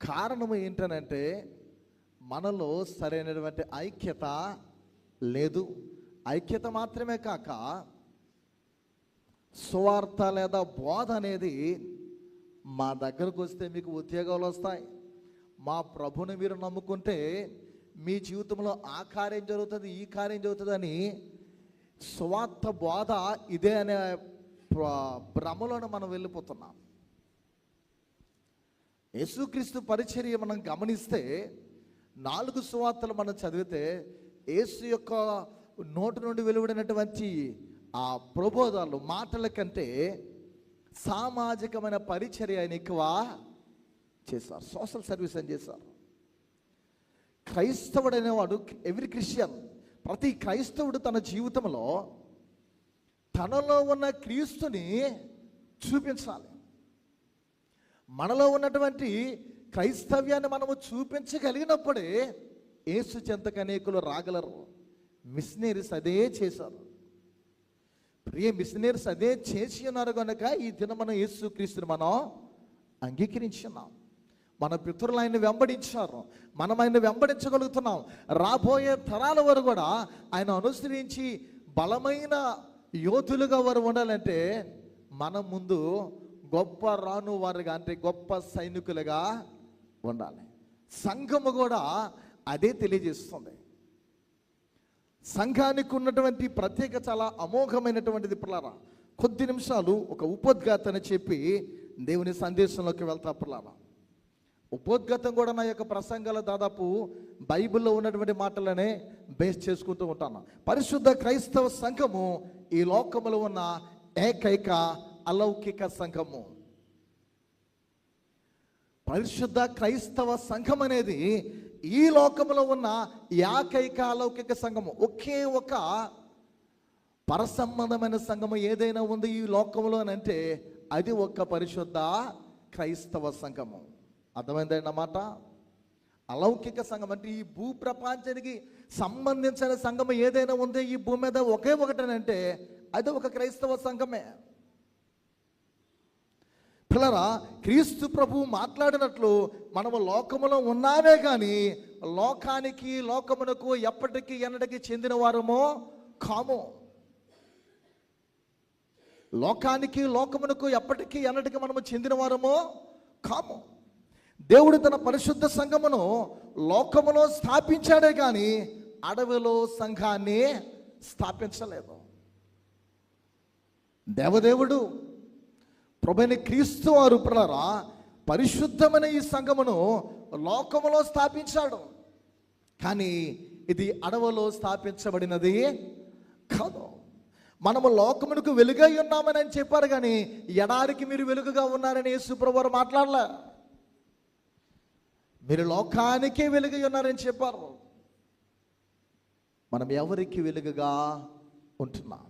కారణం ఏంటనంటే మనలో సరైనటువంటి ఐక్యత లేదు. ఐక్యత మాత్రమే కాక సువార్త లేదా బోధ అనేది, మా దగ్గరకు వస్తే మీకు ఉద్యోగాలు వస్తాయి, మా ప్రభుని మీరు నమ్ముకుంటే మీ జీవితంలో ఆ కార్యం జరుగుతుంది, ఈ కార్యం జరుగుతుంది అని సువార్త బోధ ఇదే అనే భ్రమలోనే మనం వెళ్ళిపోతున్నాం. యేసుక్రీస్తు పరిచర్య మనం గమనిస్తే 4 సువార్తలు మనం చదివితే యేసు యొక్క నోటి నుండి వెలువడినటువంటి ఆ ప్రబోధాలు మాటల కంటే సామాజికమైన పరిచర్య ఆయన ఎక్కువ చేశారు. సోషల్ సర్వీస్ అని చేశారు. క్రైస్తవుడు అనేవాడు, ఎవ్రీ క్రిస్టియన్, ప్రతి క్రైస్తవుడు తన జీవితంలో తనలో ఉన్న క్రీస్తుని చూపించాలి. మనలో ఉన్నటువంటి క్రైస్తవ్యాన్ని మనము చూపించగలిగినప్పుడే యేసు చెంతకు అనేకులు రాగలరు. మిషనరీస్ అదే చేశారు. ప్రియ మిషనరీస్ అదే చేసి ఉన్నారు కనుక ఈ దినం మనం యేసు క్రీస్తుని మనం అంగీకరించున్నాం. మన పితరులు ఆయన్ని వెంబడించారు, మనం ఆయన్ని వెంబడించగలుగుతున్నాం. రాబోయే తరాల వారు కూడా ఆయన అనుసరించి బలమైన యోధులుగా వారు ఉండాలంటే మనం ముందు గొప్ప రాను వారుగా, అంటే గొప్ప సైనికులుగా ఉండాలి. సంఘము కూడా అదే తెలియజేస్తుంది. సంఘానికి ఉన్నటువంటి ప్రత్యేక చాలా అమోఘమైనటువంటిది. పిల్లరా, కొద్ది నిమిషాలు ఒక ఉపోద్ఘాతని చెప్పి దేవుని సందేశంలోకి వెళ్తా. పిల్లరా, ఉపోద్ఘాతం కూడా నా యొక్క ప్రసంగాలు దాదాపు బైబిల్లో ఉన్నటువంటి మాటలనే బేస్ చేసుకుంటూ ఉంటాను. పరిశుద్ధ క్రైస్తవ సంఘము ఈ లోకములో ఉన్న ఏకైక అలౌకిక సంఘము. పరిశుద్ధ క్రైస్తవ సంఘం అనేది ఈ లోకంలో ఉన్న ఏకైక అలౌకిక సంఘము. ఒకే ఒక పరసంబంధమైన సంఘము ఏదైనా ఉంది ఈ లోకంలో అంటే అది ఒక పరిశుద్ధ క్రైస్తవ సంఘము. అర్థమైందండి అన్నమాట. అలౌకిక సంఘం అంటే ఈ భూ ప్రపంచానికి సంబంధించిన సంఘం ఏదైనా ఉంది ఈ భూమి మీద ఒకే ఒకటనంటే అది ఒక క్రైస్తవ సంఘమే. పిల్లరా, క్రీస్తు ప్రభు మాట్లాడినట్లు మనము లోకములో ఉన్నామే కానీ లోకానికి లోకమునకు ఎప్పటికీ ఎన్నటికీ చెందిన వారమో కాము. లోకానికి లోకమునకు ఎప్పటికీ ఎన్నటికీ మనము చెందిన వారమో కాము. దేవుడు తన పరిశుద్ధ సంఘమును లోకములో స్థాపించాడే కానీ అడవిలో సంఘాన్ని స్థాపించలేదు. దేవదేవుడు ప్రభువైన క్రీస్తు వారు పిల్లరా పరిశుద్ధమైన ఈ సంఘమును లోకములో స్థాపించాడు. కానీ ఇది అడవిలో స్థాపించబడినది కాదు. మనము లోకమునకు వెలుగై ఉన్నామని అని చెప్పారు కానీ ఎడారికి మీరు వెలుగుగా ఉన్నారని యేసు ప్రభువు వారు మాట్లాడలే. మీరు లోకానికే వెలుగై ఉన్నారని చెప్పారు. మనం ఎవరికి వెలుగుగా ఉంటున్నాం?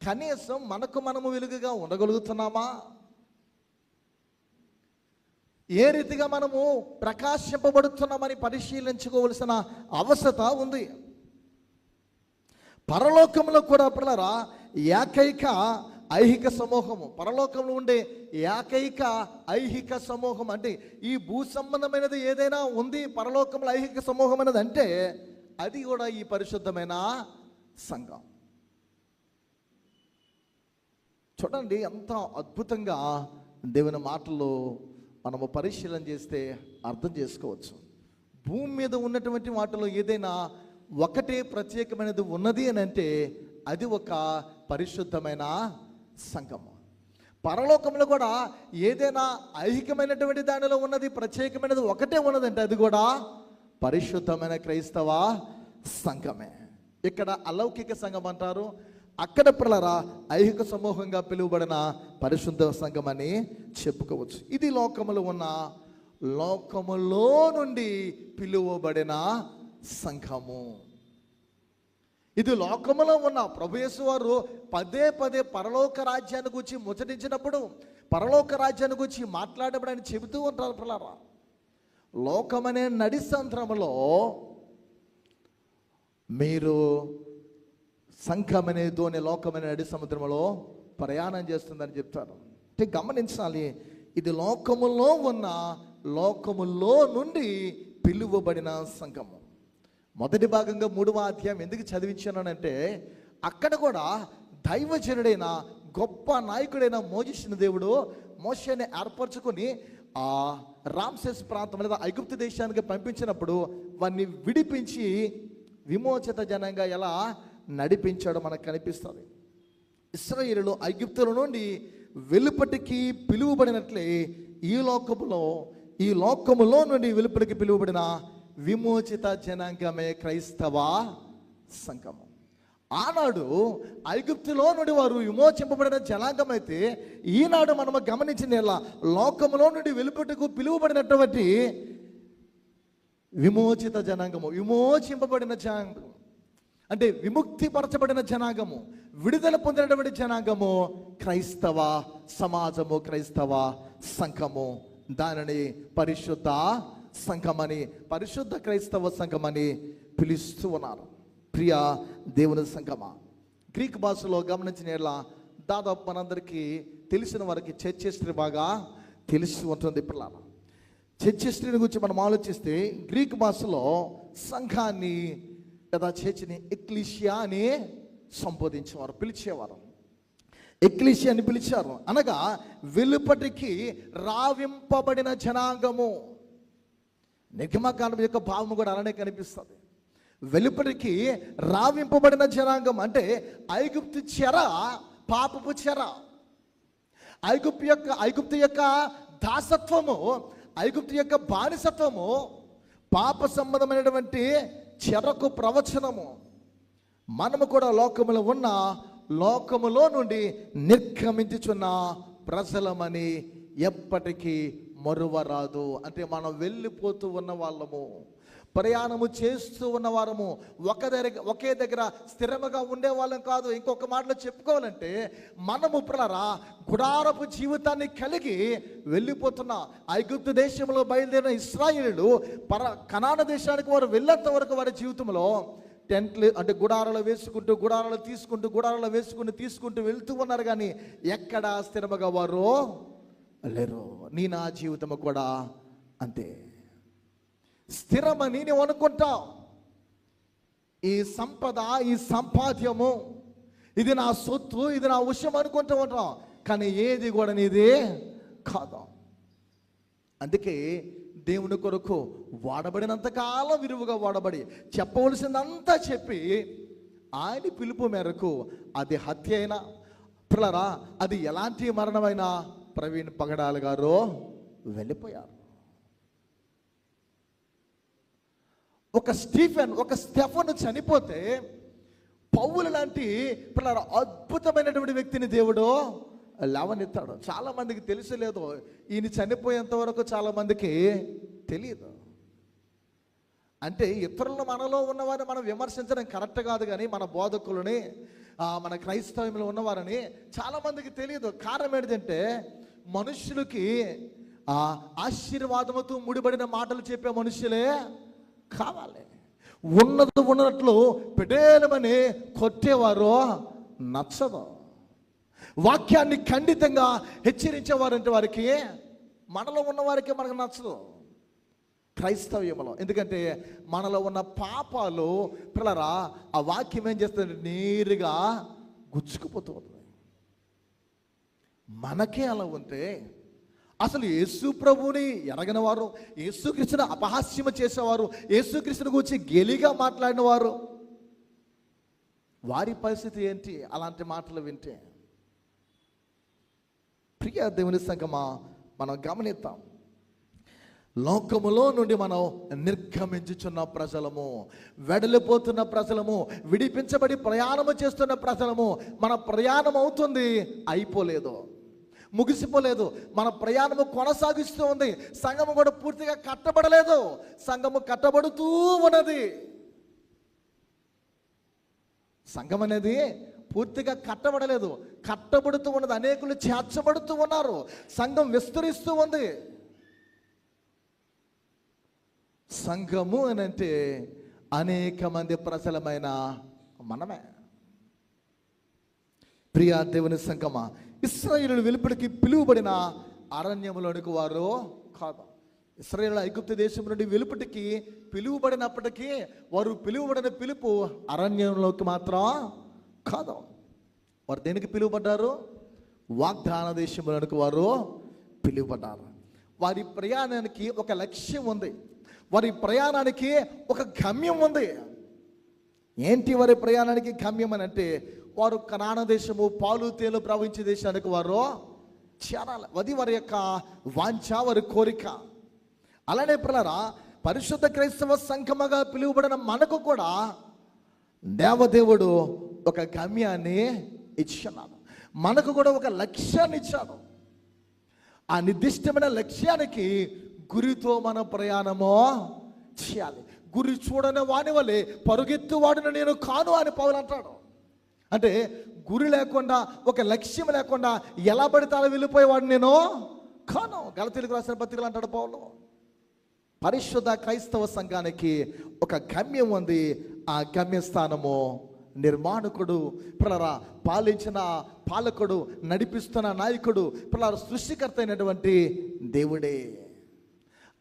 కనీసం మనకు మనము వెలుగుగా ఉండగలుగుతున్నామా? ఏ రీతిగా మనము ప్రకాశింపబడుతున్నామని పరిశీలించుకోవలసిన అవసరత ఉంది. పరలోకంలో కూడా పిల్లరా ఏకైక ఐహిక సమూహము, పరలోకంలో ఉండే ఏకైక ఐహిక సమూహం అంటే ఈ భూ సంబంధమైనది ఏదైనా ఉంది పరలోకంలో ఐహిక సమూహం అనేది అంటే అది కూడా ఈ పరిశుద్ధమైన సంఘం. చూడండి ఎంత అద్భుతంగా దేవుని మాటలు మనము పరిశీలన చేస్తే అర్థం చేసుకోవచ్చు. భూమి మీద ఉన్నటువంటి వాటిలో ఏదైనా ఒకటే ప్రత్యేకమైనది ఉన్నది అని అంటే అది ఒక పరిశుద్ధమైన సంఘము. పరలోకంలో కూడా ఏదైనా ఐహికమైనటువంటి దానిలో ఉన్నది ప్రత్యేకమైనది ఒకటే ఉన్నదంటే అది కూడా పరిశుద్ధమైన క్రైస్తవ సంఘమే. ఇక్కడ అలౌకిక సంఘం అంటారు, అక్కడ పిల్లరా ఐహిక సమూహంగా పిలువబడిన పరిశుద్ధ సంఘం అని చెప్పుకోవచ్చు. ఇది లోకములో ఉన్న లోకములో నుండి పిలువబడిన సంఘము. ఇది లోకములో ఉన్న ప్రభు యేసు వారు పదే పదే పరలోక రాజ్యాన్ని గురించి ముచ్చటించినప్పుడు పరలోక రాజ్యాన్ని గురించి మాట్లాడబడి అని చెబుతూ ఉంటారు. పిల్లరా, లోకమనే నడి సంద్రములో మీరు సంఘమనే ధోని లోకమనే నడి సముద్రంలో ప్రయాణం చేస్తుందని చెప్తారు. అంటే గమనించాలి, ఇది లోకములో ఉన్న లోకములో నుండి పిలువబడిన సంఘము. మొదటి భాగంగా 3వ అధ్యాయం ఎందుకు చదివించానంటే, అక్కడ కూడా దైవజనుడైన గొప్ప నాయకుడైన మోషేను దేవుడు మోషేని ఏర్పరచుకొని ఆ రామ్సెస్ ప్రాంతం లేదా ఐగుప్తు దేశానికి పంపించినప్పుడు వారిని విడిపించి విమోచిత జనంగా ఎలా నడిపించాడో మనకు కనిపిస్తుంది. ఇశ్రాయేలులో ఐగుప్తుల నుండి వెలుపటికి పిలువబడినట్లే ఈ లోకములో నుండి వెలుపటికి పిలువబడిన విమోచిత జనాంగమే క్రైస్తవ సంఘము. ఆనాడు ఐగుప్తులో నుండి వారు విమోచింపబడిన జనాంగం అయితే, ఈనాడు మనము గమనించిన ఎలా లోకములో నుండి వెలుపటకు పిలువబడినటువంటి విమోచిత జనాంగము, విమోచింపబడిన జనాంగము అంటే విముక్తి పరచబడిన జనాంగము, విడుదల పొందినటువంటి జనాంగము క్రైస్తవ సమాజము, క్రైస్తవ సంఘము. దానిని పరిశుద్ధ సంఘమని, పరిశుద్ధ క్రైస్తవ సంఘమని పిలుస్తూ ఉన్నారు. ప్రియ దేవుని సంఘమా, గ్రీక్ భాషలో గమనించిన ఎలా దాదాపు మనందరికీ తెలిసిన వారికి చర్చ్ హిస్టరీ బాగా తెలిసి ఉంటుంది. పిల్లలు, చర్చ్ హిస్టరీని గురించి మనం ఆలోచిస్తే గ్రీక్ భాషలో సంఘాన్ని లేదా చర్చిని ఎక్లీషియా అని సంబోధించేవారు, పిలిచేవారు. ఎక్లీషియా అని పిలిచారు అనగా వెలుపటికి రావింపబడిన జనాంగము. నిర్గమకాండం యొక్క భావము కూడా అలానే కనిపిస్తుంది. వెలుపటికి రావింపబడిన జనాంగం అంటే ఐగుప్తు చెర, పాపపు చెర, ఐగుప్తు యొక్క దాసత్వము, ఐగుప్తు యొక్క బానిసత్వము, పాప సంబంధమైనటువంటి చెరకు ప్రవచనము. మనము కూడా లోకములో నుండి నిర్గమించుచున్న ప్రజలమని ఎప్పటికీ మరువరాదు. అంటే మనం వెళ్ళిపోతూ ఉన్న వాళ్ళము, ప్రయాణము చేస్తూ ఉన్నవారము, ఒకే దగ్గర స్థిరముగా ఉండేవాళ్ళం కాదు. ఇంకొక మాటలో చెప్పుకోవాలంటే మనము గుడారపు జీవితాన్ని కలిగి వెళ్ళిపోతున్న ఐగుప్తు దేశంలో బయలుదేరిన ఇశ్రాయేలీయులు కనాను దేశానికి వారు వెళ్ళేంత వరకు వారి జీవితంలో టెంట్లు అంటే గుడారాలు తీసుకుంటూ వెళ్తూ ఉన్నారు. కానీ ఎక్కడ స్థిరముగా వారు లేరు. నా జీవితము కూడా అంతే. స్థిరమని నీవు అనుకుంటావు, ఈ సంపద, ఈ సంపాద్యము, ఇది నా సొత్తు, ఇది నా విషయం అనుకుంటూ ఉంటాం. కానీ ఏది కూడా నీది కాదు. అందుకే దేవుని కొరకు వాడబడినంతకాలం విరువుగా వాడబడి చెప్పవలసిందంతా చెప్పి ఆయన పిలుపు మేరకు అది హత్య అయినా పిల్లరా, అది ఎలాంటి మరణమైనా ప్రవీణ్ పగడాల గారు వెళ్ళిపోయారు. ఒక స్టెఫను చనిపోతే పౌలు లాంటి పిల్లల అద్భుతమైనటువంటి వ్యక్తిని దేవుడు లేవనెత్తాడు. చాలా మందికి తెలియలేదు, ఈయన చనిపోయేంత వరకు చాలా మందికి తెలియదు. అంటే ఇతరులు మనలో ఉన్నవారిని మనం విమర్శించడం కరెక్ట్ కాదు, కానీ మన బోధకులని, మన క్రైస్తవంలో ఉన్నవారని చాలా మందికి తెలియదు. కారణం ఏంటంటే మనుషులకి ఆశీర్వాదముతో ముడిపడిన మాటలు చెప్పే మనుషులే కావాలి. ఉన్నట్లు పెడేలమని కొట్టేవారు నచ్చదు. వాక్యాన్ని ఖండితంగా హెచ్చరించేవారంటే వారికి, మనలో ఉన్న వారికి మనకు నచ్చదు క్రైస్తవ్యంలో. ఎందుకంటే మనలో ఉన్న పాపాలు పిల్లరా ఆ వాక్యం ఏం చేస్తుంది, నేరుగా గుచ్చుకుపోతూ ఉంటుంది. మనకే అలా ఉంటే అసలు యేసు ప్రభువుని ఎరగని వారు, యేసుక్రీస్తుని అపహాస్యము చేసేవారు, యేసుక్రీస్తుని గురించి గెలిగా మాట్లాడిన వారు, వారి పరిస్థితి ఏంటి అలాంటి మాటలు వింటే? ప్రియ దేవుని సంగమా, మనం గమనిద్దాం. లోకములో నుండి మనం నిర్గమించుచున్న ప్రజలము, వెడలిపోతున్న ప్రజలము, విడిపించబడి ప్రయాణము చేస్తున్న ప్రజలము. మన ప్రయాణం అవుతుంది, అయిపోలేదు, ముగిసిపోలేదు. మన ప్రయాణము కొనసాగిస్తూ ఉంది. సంఘము కూడా పూర్తిగా కట్టబడలేదు, సంఘము కట్టబడుతూ ఉన్నది. సంఘం అనేది పూర్తిగా కట్టబడలేదు, కట్టబడుతూ ఉన్నది. అనేకులు చేర్చబడుతూ ఉన్నారు, సంఘం విస్తరిస్తూ ఉంది. సంఘము అని అంటే అనేక మంది ప్రజలమైన మనమే. ప్రియా దేవుని సంఘమా, ఇశ్రాయేలు వెలుపలికి పిలువబడిన అరణ్యములోనికి వారు కాదు. ఇశ్రాయేలు ఐగుప్తు దేశం నుండి వెలుపటికి పిలువబడినప్పటికీ వారు పిలువబడిన పిలుపు అరణ్యంలోకి మాత్రం కాదు. వారు దేనికి పిలువబడ్డారు? వాగ్దాన దేశంలోనికి వారు పిలువబడ్డారు. వారి ప్రయాణానికి ఒక లక్ష్యం ఉంది, వారి ప్రయాణానికి ఒక గమ్యం ఉంది. ఏంటి వారి ప్రయాణానికి గమ్యం అని అంటే, వారు కనాన దేశము పాలు తేలు ప్రవహించే దేశానికి వారు చేరాలి. అది వారి యొక్క వాంఛ, వారి కోరిక. అలానే పిల్లరా, పరిశుద్ధ క్రైస్తవ సంఘముగా పిలువబడిన మనకు కూడా దేవదేవుడు ఒక గమ్యాన్ని ఇచ్చున్నాడు, మనకు కూడా ఒక లక్ష్యాన్ని ఇచ్చాడు. ఆ నిర్దిష్టమైన లక్ష్యానికి గురితో మన ప్రయాణము చేయాలి. గురి చూడని వాని వలె పరుగెత్తు వాడిని నేను కాను అని పౌలు అంటాడు. అంటే గురి లేకుండా, ఒక లక్ష్యం లేకుండా ఎలా పడితే అలా వెళ్ళిపోయేవాడు నేను కాను. గలతీయులకు రాసిన పత్రికలు అంటాడు పౌలు. పరిశుద్ధ క్రైస్తవ సంఘానికి ఒక గమ్యం ఉంది. ఆ గమ్యస్థానము నిర్మాణకుడు, పిల్లరా పాలించిన పాలకుడు, నడిపిస్తున్న నాయకుడు, పిల్లరా సృష్టికర్త అయినటువంటి దేవుడే.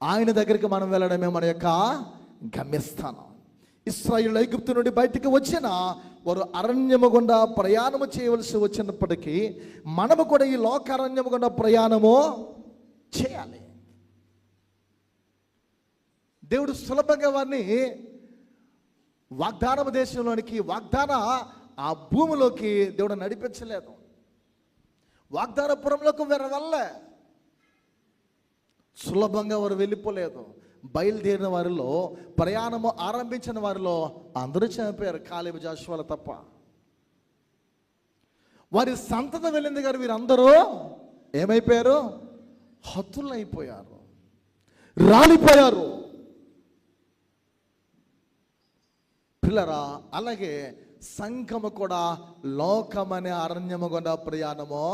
ఆయన దగ్గరికి మనం వెళ్ళడమే మన యొక్క గమ్యస్థానం. ఇశ్రాయేలు ఐగుప్తు నుండి బయటికి వచ్చిన వారు అరణ్యము గుండా ప్రయాణము చేయవలసి వచ్చినప్పటికీ మనము కూడా ఈ లోకారణ్యము గుండా ప్రయాణము చేయాలి. దేవుడు సులభంగా వారిని వాగ్దాన దేశంలోనికి, వాగ్దాన ఆ భూమిలోకి దేవుడు నడిపించలేదు. వాగ్దానపురంలోకి వేరే వెళ్ళే, సులభంగా వారు వెళ్ళిపోలేదు. బయలుదేరిన వారిలో, ప్రయాణము ఆరంభించిన వారిలో అందరూ చనిపోయారు, కాలేబు జాషువాలు తప్ప. వారి సంతతి వెళ్ళింది గారు వీరందరూ ఏమైపోయారు? హతులైపోయారు, రాలిపోయారు. పిల్లరా, అలాగే సంఘము కూడా లోకమనే అరణ్యము గుండా ప్రయాణము.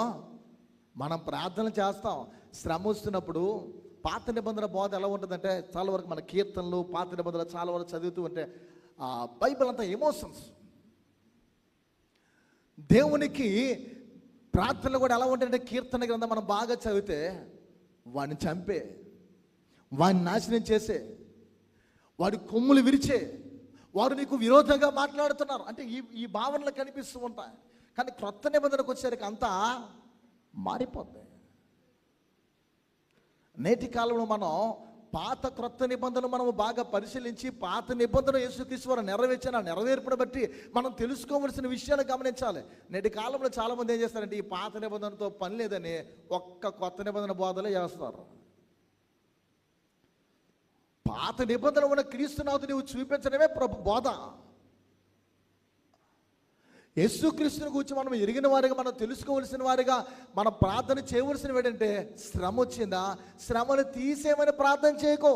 మనం ప్రార్థన చేస్తాం శ్రమ వస్తున్నప్పుడు. పాత నిబంధన బోధ ఎలా ఉంటుందంటే, చాలా వరకు మన కీర్తనలు, పాత నిబంధనలు చాలా వరకు చదువుతూ ఉంటే బైబిల్ అంతా ఎమోషన్స్. దేవునికి ప్రార్థనలు కూడా ఎలా ఉంటాయంటే, కీర్తన గ్రంథం మనం బాగా చదివితే వాడిని చంపే, వాడిని నాశనం చేసే, వాడి కొమ్ములు విరిచే, వారు నీకు విరోధంగా మాట్లాడుతున్నారు అంటే ఈ భావనలు కనిపిస్తూ ఉంటాయి. కానీ క్రొత్త నిబంధనకు వచ్చేసరికి అంతా మారిపోతుంది. నేటి కాలంలో మనం పాత క్రొత్త నిబంధనలు మనము బాగా పరిశీలించి, పాత నిబంధన యేసుక్రీస్తు వారు నెరవేర్చిన నెరవేర్పును బట్టి మనం తెలుసుకోవలసిన విషయాలు గమనించాలి. నేటి కాలంలో చాలామంది ఏం చేస్తారంటే, ఈ పాత నిబంధనతో పని లేదని ఒక్క కొత్త నిబంధన బోధలే చేస్తారు. పాత నిబంధన ఉన్న క్రీస్తునాథు నువ్వు చూపించడమే బోధ. యేసుక్రీస్తుని గురించి మనం ఎరిగిన వారిగా, మనం తెలుసుకోవలసిన వారిగా మనం ప్రార్థన చేయవలసినవి ఏంటంటే, శ్రమ వచ్చిందా, శ్రమను తీసేయమని ప్రార్థన చేయకో.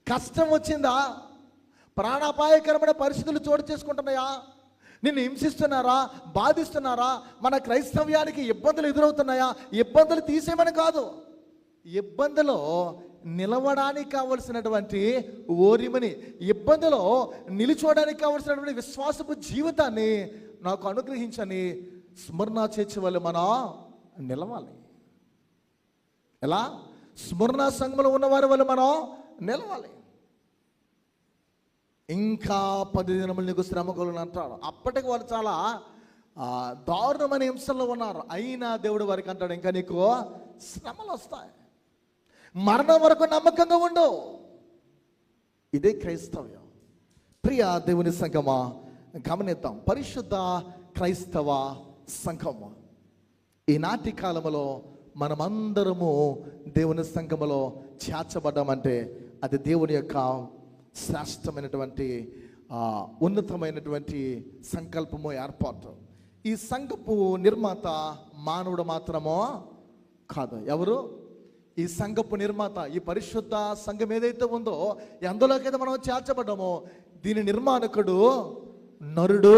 కష్టం వచ్చిందా, ప్రాణాపాయకరమైన పరిస్థితులు చోటు చేసుకుంటున్నాయా, నిన్ను హింసిస్తున్నారా, బాధిస్తున్నారా, మన క్రైస్తవ్యానికి ఇబ్బందులు ఎదురవుతున్నాయా, ఇబ్బందులు తీసేయమని కాదు. ఇబ్బందిలో నిలవడానికి కావలసినటువంటి ఓరిమని, ఇబ్బందిలో నిలుచోడానికి కావలసినటువంటి విశ్వాసపు జీవితాన్ని నాకు అనుగ్రహించని స్మరణ చేర్చే వాళ్ళు మనం నిలవాలి. ఎలా? స్మరణ సంఘంలో ఉన్నవారి వల్ల మనం నిలవాలి. ఇంకా 10 దినములు నీకు శ్రమ కలుగును అంటాడు. అప్పటికి వాళ్ళు చాలా దారుణమైన హింసల్లో ఉన్నారు. అయినా దేవుడు వారికి అంటాడు, ఇంకా నీకు శ్రమలు వస్తాయి, మరణం వరకు నమ్మకంగా ఉండు. ఇదే క్రైస్తవ్యం. ప్రియ దేవుని సంఘమా, గమనిద్దాం. పరిశుద్ధ క్రైస్తవ సంఘము ఈనాటి కాలంలో మనమందరము దేవుని సంఘములో చేర్చబడ్డామంటే అది దేవుని యొక్క శ్రేష్టమైనటువంటి ఉన్నతమైనటువంటి సంకల్పము, ఏర్పాటు. ఈ సంఘపు నిర్మాత మానవుడు మాత్రమో కాదు. ఎవరు? ఈ సంఘపు నిర్మాత. ఈ పరిశుద్ధ సంఘం ఏదైతే ఉందో, ఎందులోకైతే మనం చేర్చబడ్డామో, దీని నిర్మాణకుడు నరుడు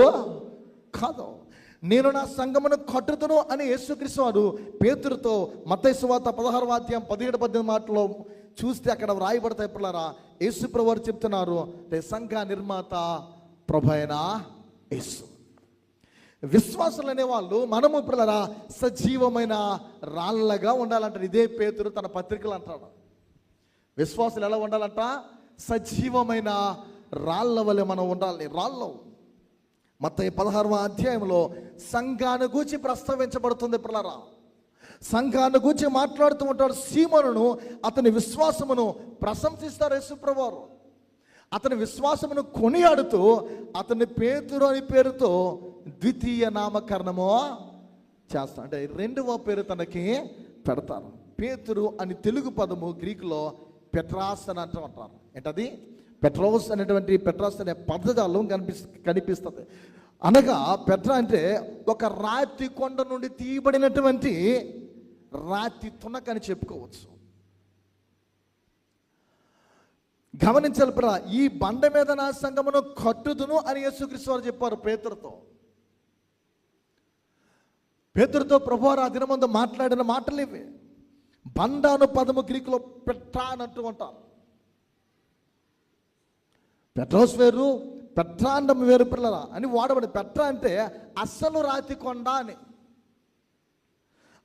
కాదు. నేను నా సంఘమును కట్టుతును అని యేసుక్రీస్తు వారు పేతురుతో మత్తయి సువార్త 16వ అధ్యాయం 17-18 మాటలో చూస్తే అక్కడ వ్రాయబడతాయి. పిల్లరా, యేసు ప్రభువు వారు చెప్తున్నారు, సంఘ నిర్మాత ప్రభువైన యేసు. విశ్వాసులు అనేవాళ్ళు మనము పిల్లరా సజీవమైన రాళ్ళగా ఉండాలంటారు. ఇదే పేతురు తన పత్రికలు అంటాడు. విశ్వాసులు ఎలా ఉండాలంట? సజీవమైన రాళ్ళ వలె మనం ఉండాలి. రాళ్ళు మత్తయి 16వ అధ్యాయంలో సంఘాన్ని గూర్చి ప్రస్తావించబడుతుంది. పిల్లరా, సంఘాన్ని గూర్చి మాట్లాడుతూ ఉంటాడు. సీమోనును అతని విశ్వాసమును ప్రశంసిస్తారు యేసుప్రభువారు. అతని విశ్వాసమును కొనియాడుతూ అతని పేతురు అని పేరుతో ద్వితీయ నామకరణము చేస్తాడు. అంటే రెండవ పేరు తనకి పెడతారు. పేతురు అని తెలుగు పదము గ్రీకులో పెట్రాస్ అని అంటారు. ఏంటది? పెట్రోస్ అనేటువంటి పెట్రాస్ అనే పదజాలం కనిపిస్తుంది. అనగా పెట్రా అంటే ఒక రాతి కొండ నుండి తీయబడినటువంటి రాతి తునక అని చెప్పుకోవచ్చు. గమనించాలి పిల్ల, ఈ బండ మీద నా సంఘమును కట్టుదును అని యేసుక్రీస్తు వారు చెప్పారు పేతురుతో ప్రభువారు ఆ దినమందు మాట్లాడిన మాటలు ఇవి. బండ అను పదము గ్రీకులో పెట్రా అని అంటూ ఉంటారు. పెట్రోస్ వేరు, పెట్రా అండం వేరు పిల్లరా అని వాడబడి. పెట్రా అంటే అసలు రాతి కొండ అని.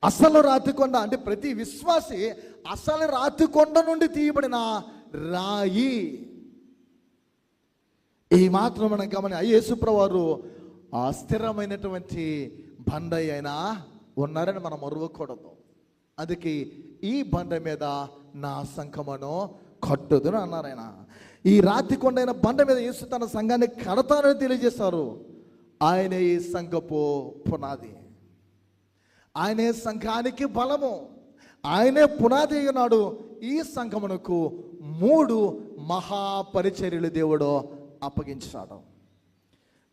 అసలు రాతి కొండ అంటే ప్రతి విశ్వాసి అసలు రాతి కొండ నుండి తీయబడిన రాయి. ఈ మాత్రం మనం యేసుప్రభువారు ఆ స్థిరమైనటువంటి బండ అయినా ఉన్నారని మనం మరువకూడదు. అందుకే ఈ బండ మీద నా సంఘమును కట్టుదును అన్నారు ఆయన. ఈ రాతి కొండైన బండ మీద యేసు తన సంఘాన్ని కడతానని తెలియజేశారు. ఆయనే ఈ సంఘపు పునాది, ఆయనే సంఘానికి బలము, ఆయనే పునాది ఉన్నాడు. ఈ సంఘమునకు 3 మహాపరిచర్యలు దేవుడు అప్పగించాడు.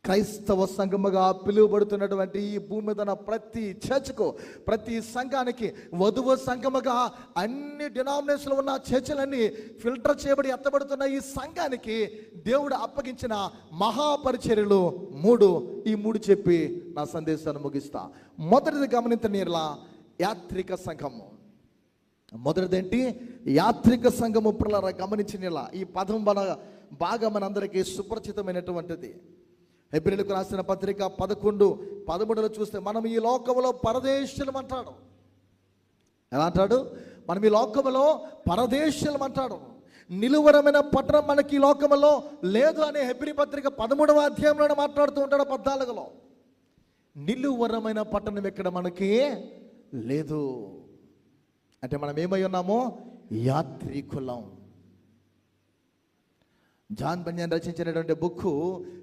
క్రైస్తవ సంఘముగా పిలువబడుతున్నటువంటి ఈ భూమి మీద ప్రతి చర్చ్కు, ప్రతి సంఘానికి, వధువు సంఘముగా అన్ని డినామినేషన్లు ఉన్న చర్చలన్నీ ఫిల్టర్ చేయబడి ఎత్తబడుతున్న ఈ సంఘానికి దేవుడు అప్పగించిన మహాపరిచర్యలు 3. ఈ 3 చెప్పి నా సందేశాన్ని ముగిస్తా. మొదటిది గమనించనీలా యాత్రిక సంఘము. మొదటిదేంటి? యాత్రిక సంఘము. పిల్లల గమనించనీలా ఈ పదం బాగా మనందరికీ సుపరిచితమైనటువంటిది. హెబ్రీయులకు రాసిన పత్రిక 11:13 చూస్తే మనం ఈ లోకములో పరదేశులం అంటాడు. ఎలా అంటాడు? మనం ఈ లోకములో పరదేశులం అంటాడు. నిలువరమైన పట్టణం మనకి ఈ లోకములో లేదు అని హెబ్రీ పత్రిక 13వ అధ్యాయంలో మాట్లాడుతూ ఉంటాడు 14లో. నిలువరమైన పట్టణం ఇక్కడ మనకి లేదు అంటే మనం ఏమై ఉన్నామో యాత్రికులం. జాన్ బన్యాన్ రచించినటువంటి బుక్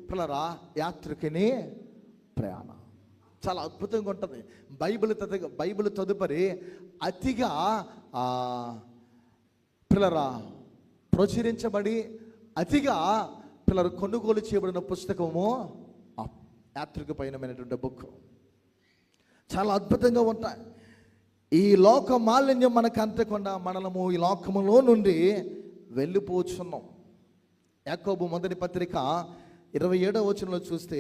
పిల్లరా యాత్రికుని ప్రయాణం చాలా అద్భుతంగా ఉంటుంది. బైబిల్ తదుపరి అతిగా పిల్లరా ప్రచురించబడి అతిగా పిల్లలు కొనుగోలు చేయబడిన పుస్తకము యాత్రిక పయనమైనటువంటి బుక్. చాలా అద్భుతంగా ఉంటాయి. ఈ లోక మాలిన్యం మనకు అంతకుండా మనము ఈ లోకములో నుండి వెళ్ళిపోతున్నాం. యాకోబు మొదటి పత్రిక 27వ వచనంలో చూస్తే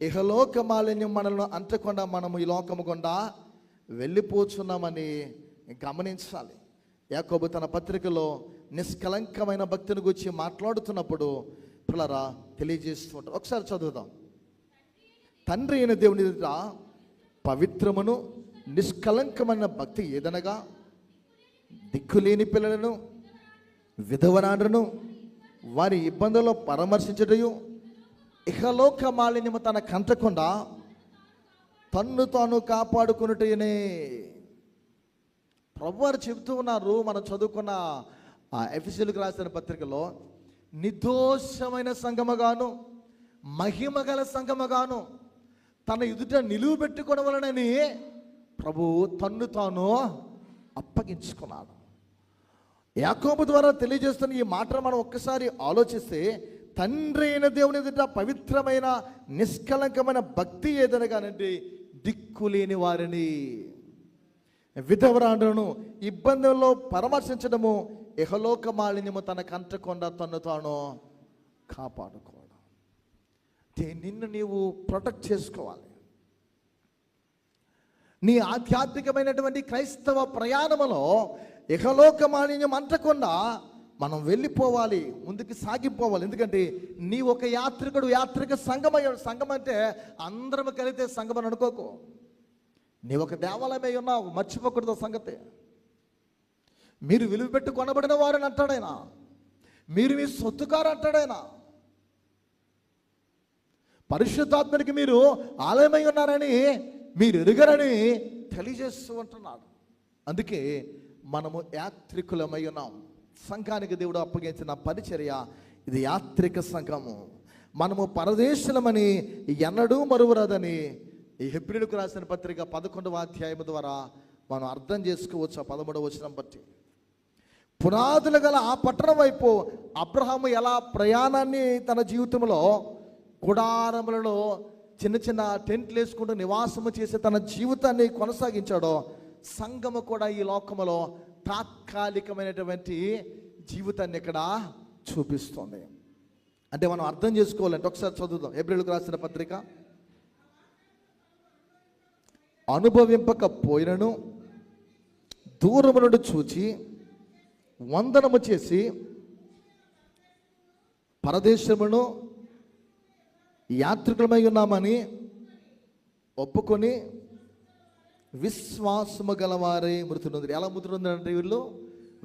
ఇహలోక మాలిన్యం మనల్ని అంతకుండా మనము ఈ లోకము గుండా వెళ్ళిపోతున్నామని గమనించాలి. యాకోబు తన పత్రికలో నిష్కలంకమైన భక్తిని గురించి మాట్లాడుతున్నప్పుడు పిల్లరా తెలియజేస్తుంటారు. ఒకసారి చదువుదాం. తండ్రి అయిన దేవుని ఎదుట పవిత్రమును నిష్కలంకమైన భక్తి ఏదనగా దిక్కులేని పిల్లలను, విధవరాండ్రను వారి ఇబ్బందుల్లో పరామర్శించటయు, ఇహలోక మాలిన్యము తన కంటకుండా తన్ను తాను కాపాడుకున్నటనే ప్రభువారు చెబుతూ ఉన్నారు. మనం చదువుకున్న ఎఫెసీయులకు రాసిన పత్రికలో నిర్దోషమైన సంఘముగాను మహిమగల సంఘముగాను తన ఎదుట నిలువ పెట్టుకోవలనని ప్రభు తన్ను తాను అప్పగించుకున్నాడు. యాకోబు ద్వారా తెలియజేస్తున్న ఈ మాట మనం ఒక్కసారి ఆలోచిస్తే తండ్రి అయిన దేవుని ఎదుట పవిత్రమైన నిష్కలంకమైన భక్తి ఏదనగానంటే దిక్కులేని వారిని, విధవరాండ్రను ఇబ్బందుల్లో పరామర్శించడము, ఇహలోక మాలిన్యము తన కంటకుండా తన్ను తాను కాపాడుకోవడం. నిన్ను నీవు ప్రొటెక్ట్ చేసుకోవాలి. నీ ఆధ్యాత్మికమైనటువంటి క్రైస్తవ ప్రయాణములో ఇహలోక మాలిన్యం అంటకుండా మనం వెళ్ళిపోవాలి, ముందుకు సాగిపోవాలి. ఎందుకంటే నీ ఒక యాత్రికుడు, యాత్రిక సంఘమయ్యాడు. సంఘం అంటే అందరం కలితే సంఘం అని అనుకోకు. నీ ఒక దేవాలయమై ఉన్నావు, మర్చిపోకూడదు సంగతి. మీరు విలువ పెట్టి కొనబడిన వారని అంటాడాయన. మీరు మీ సొత్తుకారు అంటాడాయన. పరిశుద్ధాత్మనికి మీరు ఆలయమై ఉన్నారని మీరు ఎరుగరని తెలియజేస్తూ ఉంటున్నాడు. అందుకే మనము యాత్రికులమై ఉన్నాం. సంఘానికి దేవుడు అప్పగించిన పరిచర్య ఇది యాత్రిక సంఘము. మనము పరదేశులమని ఎన్నడూ మరువరాదని ఈ హెబ్రీయులకు రాసిన పత్రిక 11వ అధ్యాయం ద్వారా మనం అర్థం చేసుకోవచ్చు. 13వ వచనం బట్టి పునాదులు గల ఆ పట్టణం వైపు అబ్రహాము ఎలా ప్రయాణాన్ని తన జీవితంలో గుడారములలో చిన్న చిన్న టెంట్లు వేసుకుంటూ నివాసము చేసి తన జీవితాన్ని కొనసాగించాడో, సంఘము కూడా ఈ లోకములో తాత్కాలికమైనటువంటి జీవితాన్ని ఇక్కడ చూపిస్తుంది. అంటే మనం అర్థం చేసుకోవాలంటే ఒకసారి చదువుదాం. హెబ్రీయులకు రాసిన పత్రిక. అనుభవింపకపోయినను దూరము నుండి చూచి వందనము చేసి పరదేశమును యాత్రికులమై ఉన్నామని ఒప్పుకొని విశ్వాసము గలవారే మృతులుంది. ఎలా మృతులుందంటే వీళ్ళు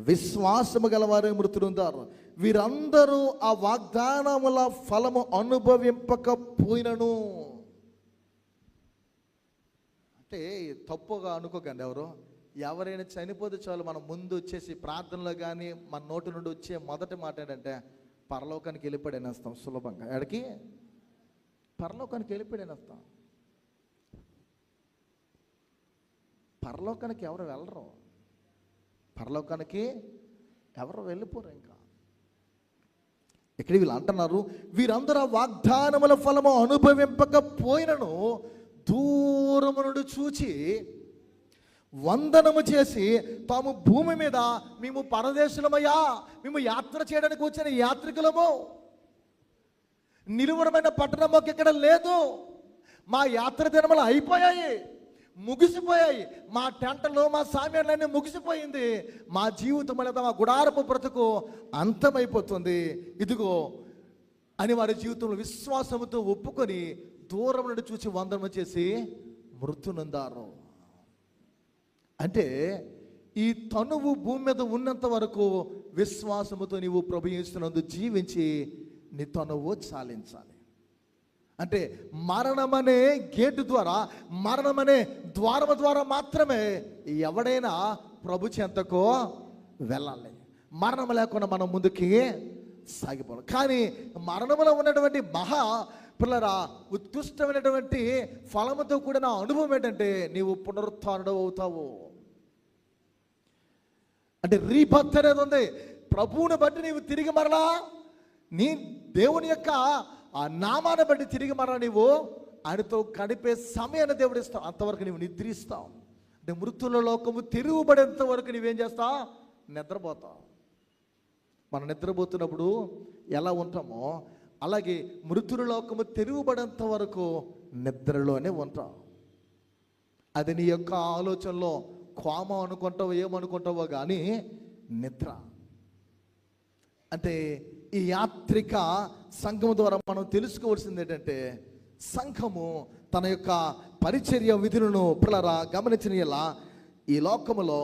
విశ్వాసము గలవారే మృతులుంటారు. వీరందరూ ఆ వాగ్దానముల ఫలము అనుభవింపకపోయినను. అంటే తప్పుగా అనుకోకండి. ఎవరైనా చనిపోతే చాలు మనం ముందు వచ్చేసి ప్రార్థనలో కానీ మన నోటి నుండి వచ్చే మొదటి మాట ఏంటంటే పరలోకానికి వెళ్ళిపోయానేస్తాం. సులభంగా ఎక్కడికి? పరలోకానికి వెళ్ళిపోయానేస్తాం. పరలోకానికి ఎవరు వెళ్ళరు. పరలోకానికి ఎవరు వెళ్ళిపోరు. ఇంకా ఇక్కడ వీళ్ళు అంటున్నారు, వీరందరూ వాగ్దానముల ఫలము అనుభవింపకపోయినను దూరము నుండి చూచి వందనము చేసి తాము భూమి మీద మేము పరదేశులమయ్యా, మేము యాత్ర చేయడానికి వచ్చిన యాత్రికులము, నిలువరమైన పట్టణం మాకు ఇక్కడ లేదు, మా యాత్ర దినములు అయిపోయాయి, ముగిసిపోయాయి, మా టెంటలు మా సామ్యాలన్నీ ముగిసిపోయింది, మా జీవితం లేదా మా గుడారపు బ్రతుకు అంతమైపోతుంది, ఇదిగో అని వారి జీవితంలో విశ్వాసముతో ఒప్పుకొని దూరం నుండి చూసి వందనము చేసి మృతునందారు. అంటే ఈ తనువు భూమి మీద ఉన్నంత వరకు విశ్వాసముతో నీవు ప్రభు యేసునందు జీవించి నీ తనువు చాలించాలి. అంటే మరణమనే గేటు ద్వారా, మరణమనే ద్వారము ద్వారా మాత్రమే ఎవడైనా ప్రభు చెంతకో వెళ్ళాలి. మరణం లేకుండా మనం ముందుకి సాగిపోవాలి. కానీ మరణంలో ఉన్నటువంటి పిల్లరా ఉత్కృష్టమైనటువంటి ఫలముతో కూడిన అనుభవం ఏంటంటే నీవు పునరుత్థానుడు అవుతావు. అంటే రీబర్త్ అనేది ఉంది. ప్రభువుని బట్టి నీవు తిరిగి మరలా నీ దేవుని యొక్క ఆ నామాన్ని బట్టి తిరిగి మరలా నీవు ఆయనతో గడిపే సమయాన్ని దేవుడు ఇస్తావు. అంతవరకు నీవు నిద్రిస్తావు. అంటే మృతుల లోకము తిరుగుబడేంత వరకు నీవేం చేస్తావు? నిద్రపోతావు. మనం నిద్రపోతున్నప్పుడు ఎలా ఉంటామో అలాగే మృతుల లోకము తెరుగుబడేంత వరకు నిద్రలోనే ఉంటాం. అది నీ యొక్క ఆలోచనలో కోమం అనుకుంటావో ఏమనుకుంటావో కానీ నిద్ర. అంటే ఈ యాత్రిక సంఘము ద్వారా మనం తెలుసుకోవాల్సింది ఏంటంటే సంఘము తన యొక్క పరిచర్య విధులను పిల్లరా గమనించిన ఇలా ఈ లోకములో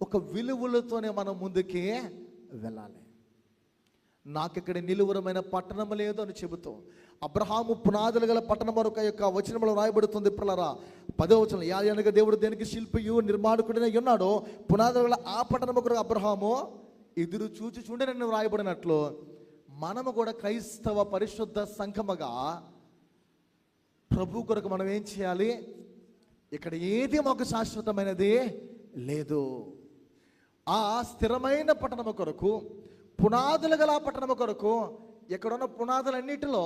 ఒక విలువలతోనే మనం ముందుకి వెళ్ళాలి. నాకిక్కడ నిలువరమైన పట్టణం లేదు అని చెబుతూ అబ్రహాము పునాదులు గల పట్టణం వరకు యొక్క వచనంలో రాయబడుతుంది. పిల్లరా 10వ వచనం, యాయనగా దేవుడు దేనికి శిల్పియు నిర్మాణకుడినై ఉన్నాడో పునాదులు గల ఆ పట్టణం కొరకు అబ్రహాము ఎదురు చూచి చూడనని రాయబడినట్లు మనము కూడా క్రైస్తవ పరిశుద్ధ సంఘముగా ప్రభు కొరకు మనం ఏం చేయాలి? ఇక్కడ ఏది మాకు శాశ్వతమైనది లేదు. ఆ స్థిరమైన పట్టణము కొరకు, పునాదులు గల పట్టణము కొరకు, ఎక్కడున్న పునాదులన్నిటిలో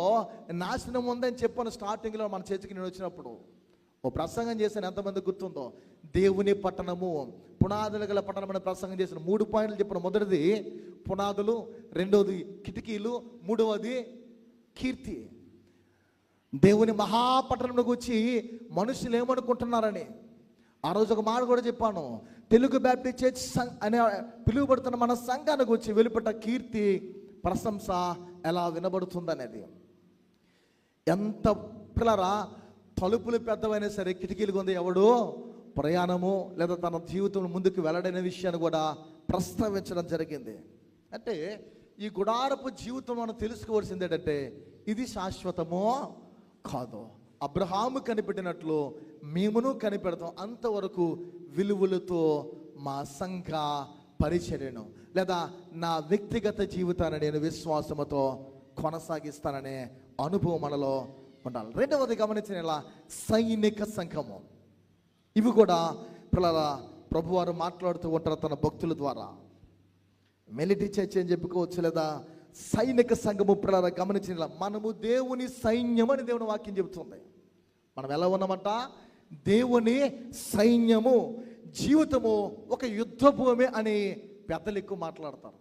నాశనం ఉందని చెప్పాను. స్టార్టింగ్లో మన చర్చికి నేను వచ్చినప్పుడు ఓ ప్రసంగం చేశాను. ఎంతమంది గుర్తుందో? దేవుని పట్టణము, పునాదులు గల పట్టణం అనే ప్రసంగం చేసిన 3 పాయింట్లు చెప్పాను. మొదటిది పునాదులు, రెండవది కిటికీలు, మూడవది కీర్తి. దేవుని మహాపట్టణంలో వచ్చి మనుషులు ఏమనుకుంటున్నారని ఆ రోజు ఒక మాట కూడా చెప్పాను. తెలుగు బ్యాప్టిస్ట్ చర్చ్ అనే పిలువబడుతున్న మన సంఘానికి వచ్చి వెలుపట కీర్తి ప్రశంస ఎలా వినబడుతుందనేది. ఎంత పిల్లరా తలుపులు పెద్దవైనా సరే కిటికీలు కొంది ఎవడు ప్రయాణము లేదా తన జీవితంలో ముందుకు వెళ్ళడనే విషయాన్ని కూడా ప్రస్తావించడం జరిగింది. అంటే ఈ గుడారపు జీవితం మనం తెలుసుకోవాల్సింది ఏంటంటే ఇది శాశ్వతమో కాదు. అబ్రహాము కనిపెట్టినట్లు మేమును కనిపెడతాం. అంతవరకు విలువలతో మా సంఘ పరిచర్యను లేదా నా వ్యక్తిగత జీవితాన్ని నేను విశ్వాసముతో కొనసాగిస్తాననే అనుభవం మనలో ఉండాలి. రెండవది గమనించిన ఇలా సైనిక సంఘము. ఇవి కూడా పిల్లల ప్రభువారు మాట్లాడుతూ ఉంటారు తన భక్తుల ద్వారా. మిలిటరీ చర్చ్ అని చెప్పుకోవచ్చు లేదా సైనిక సంఘము. పిల్లల గమనించిన మనము దేవుని సైన్యం అని దేవుని వాక్యం చెబుతుంది. మనం ఎలా ఉన్నామంట? దేవుని సైన్యము. జీవితము ఒక యుద్ధ భూమి అని పెద్దలు ఎక్కువ మాట్లాడతారు.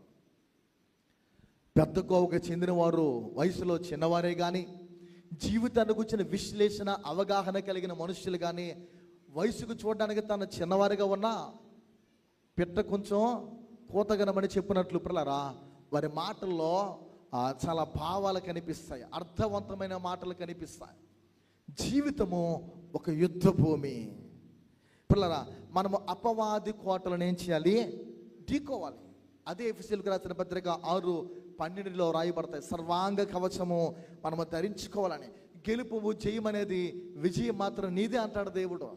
పెద్ద కోవకు చెందిన వారు వయసులో చిన్నవారే కానీ, జీవితానికి వచ్చిన విశ్లేషణ అవగాహన కలిగిన మనుషులు కానీ, వయసుకు చూడడానికి తన చిన్నవారిగా ఉన్న పిట్ట కొంచెం కోతగనమని చెప్పినట్లు పిల్లరా వారి మాటల్లో చాలా భావాలు కనిపిస్తాయి, అర్థవంతమైన మాటలు కనిపిస్తాయి. జీవితము ఒక యుద్ధ భూమి. పిల్లరా మనము అపవాది కోటలను ఏం చేయాలి? ఢీకోవాలి. అదే ఎఫెసీయులకు రాసిన పత్రిక 6:12 రాయబడతాయి. సర్వాంగ కవచము మనము ధరించుకోవాలని. గెలుపు జయం అనేది విజయం మాత్రం నీదే అంటాడు దేవుడు.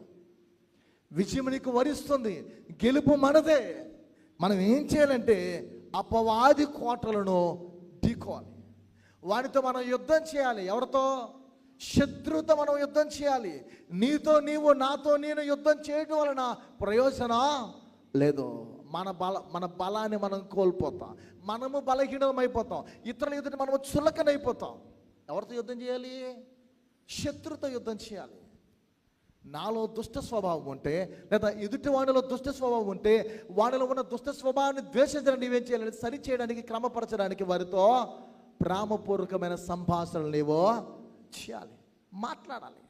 విజయం నీకు వరిస్తుంది, గెలుపు మనదే. మనం ఏం చేయాలంటే అపవాది కోటలను ఢీకోవాలి. వానితో మనం యుద్ధం చేయాలి. ఎవరితో? శత్రువుతో మనం యుద్ధం చేయాలి. నీతో నీవు, నాతో నేను యుద్ధం చేయడం వలన ప్రయోజనం లేదు. మన బలాన్ని మనం కోల్పోతాం, మనము బలహీనమైపోతాం, ఇతరుల ఎదుట మనము చులకనైపోతాం. ఎవరితో యుద్ధం చేయాలి? శత్రువుతో యుద్ధం చేయాలి. నాలో దుష్ట స్వభావం ఉంటే లేదా ఎదుటి వాడిలో దుష్ట స్వభావం ఉంటే వాడిలో ఉన్న దుష్ట స్వభావాన్ని ద్వేషించడానికి నీవేం చేయాలి? సరి చేయడానికి, క్రమపరచడానికి వారితో ప్రేమపూర్వకమైన సంభాషణలు నీవో చేయాలి, మాట్లాడాలి.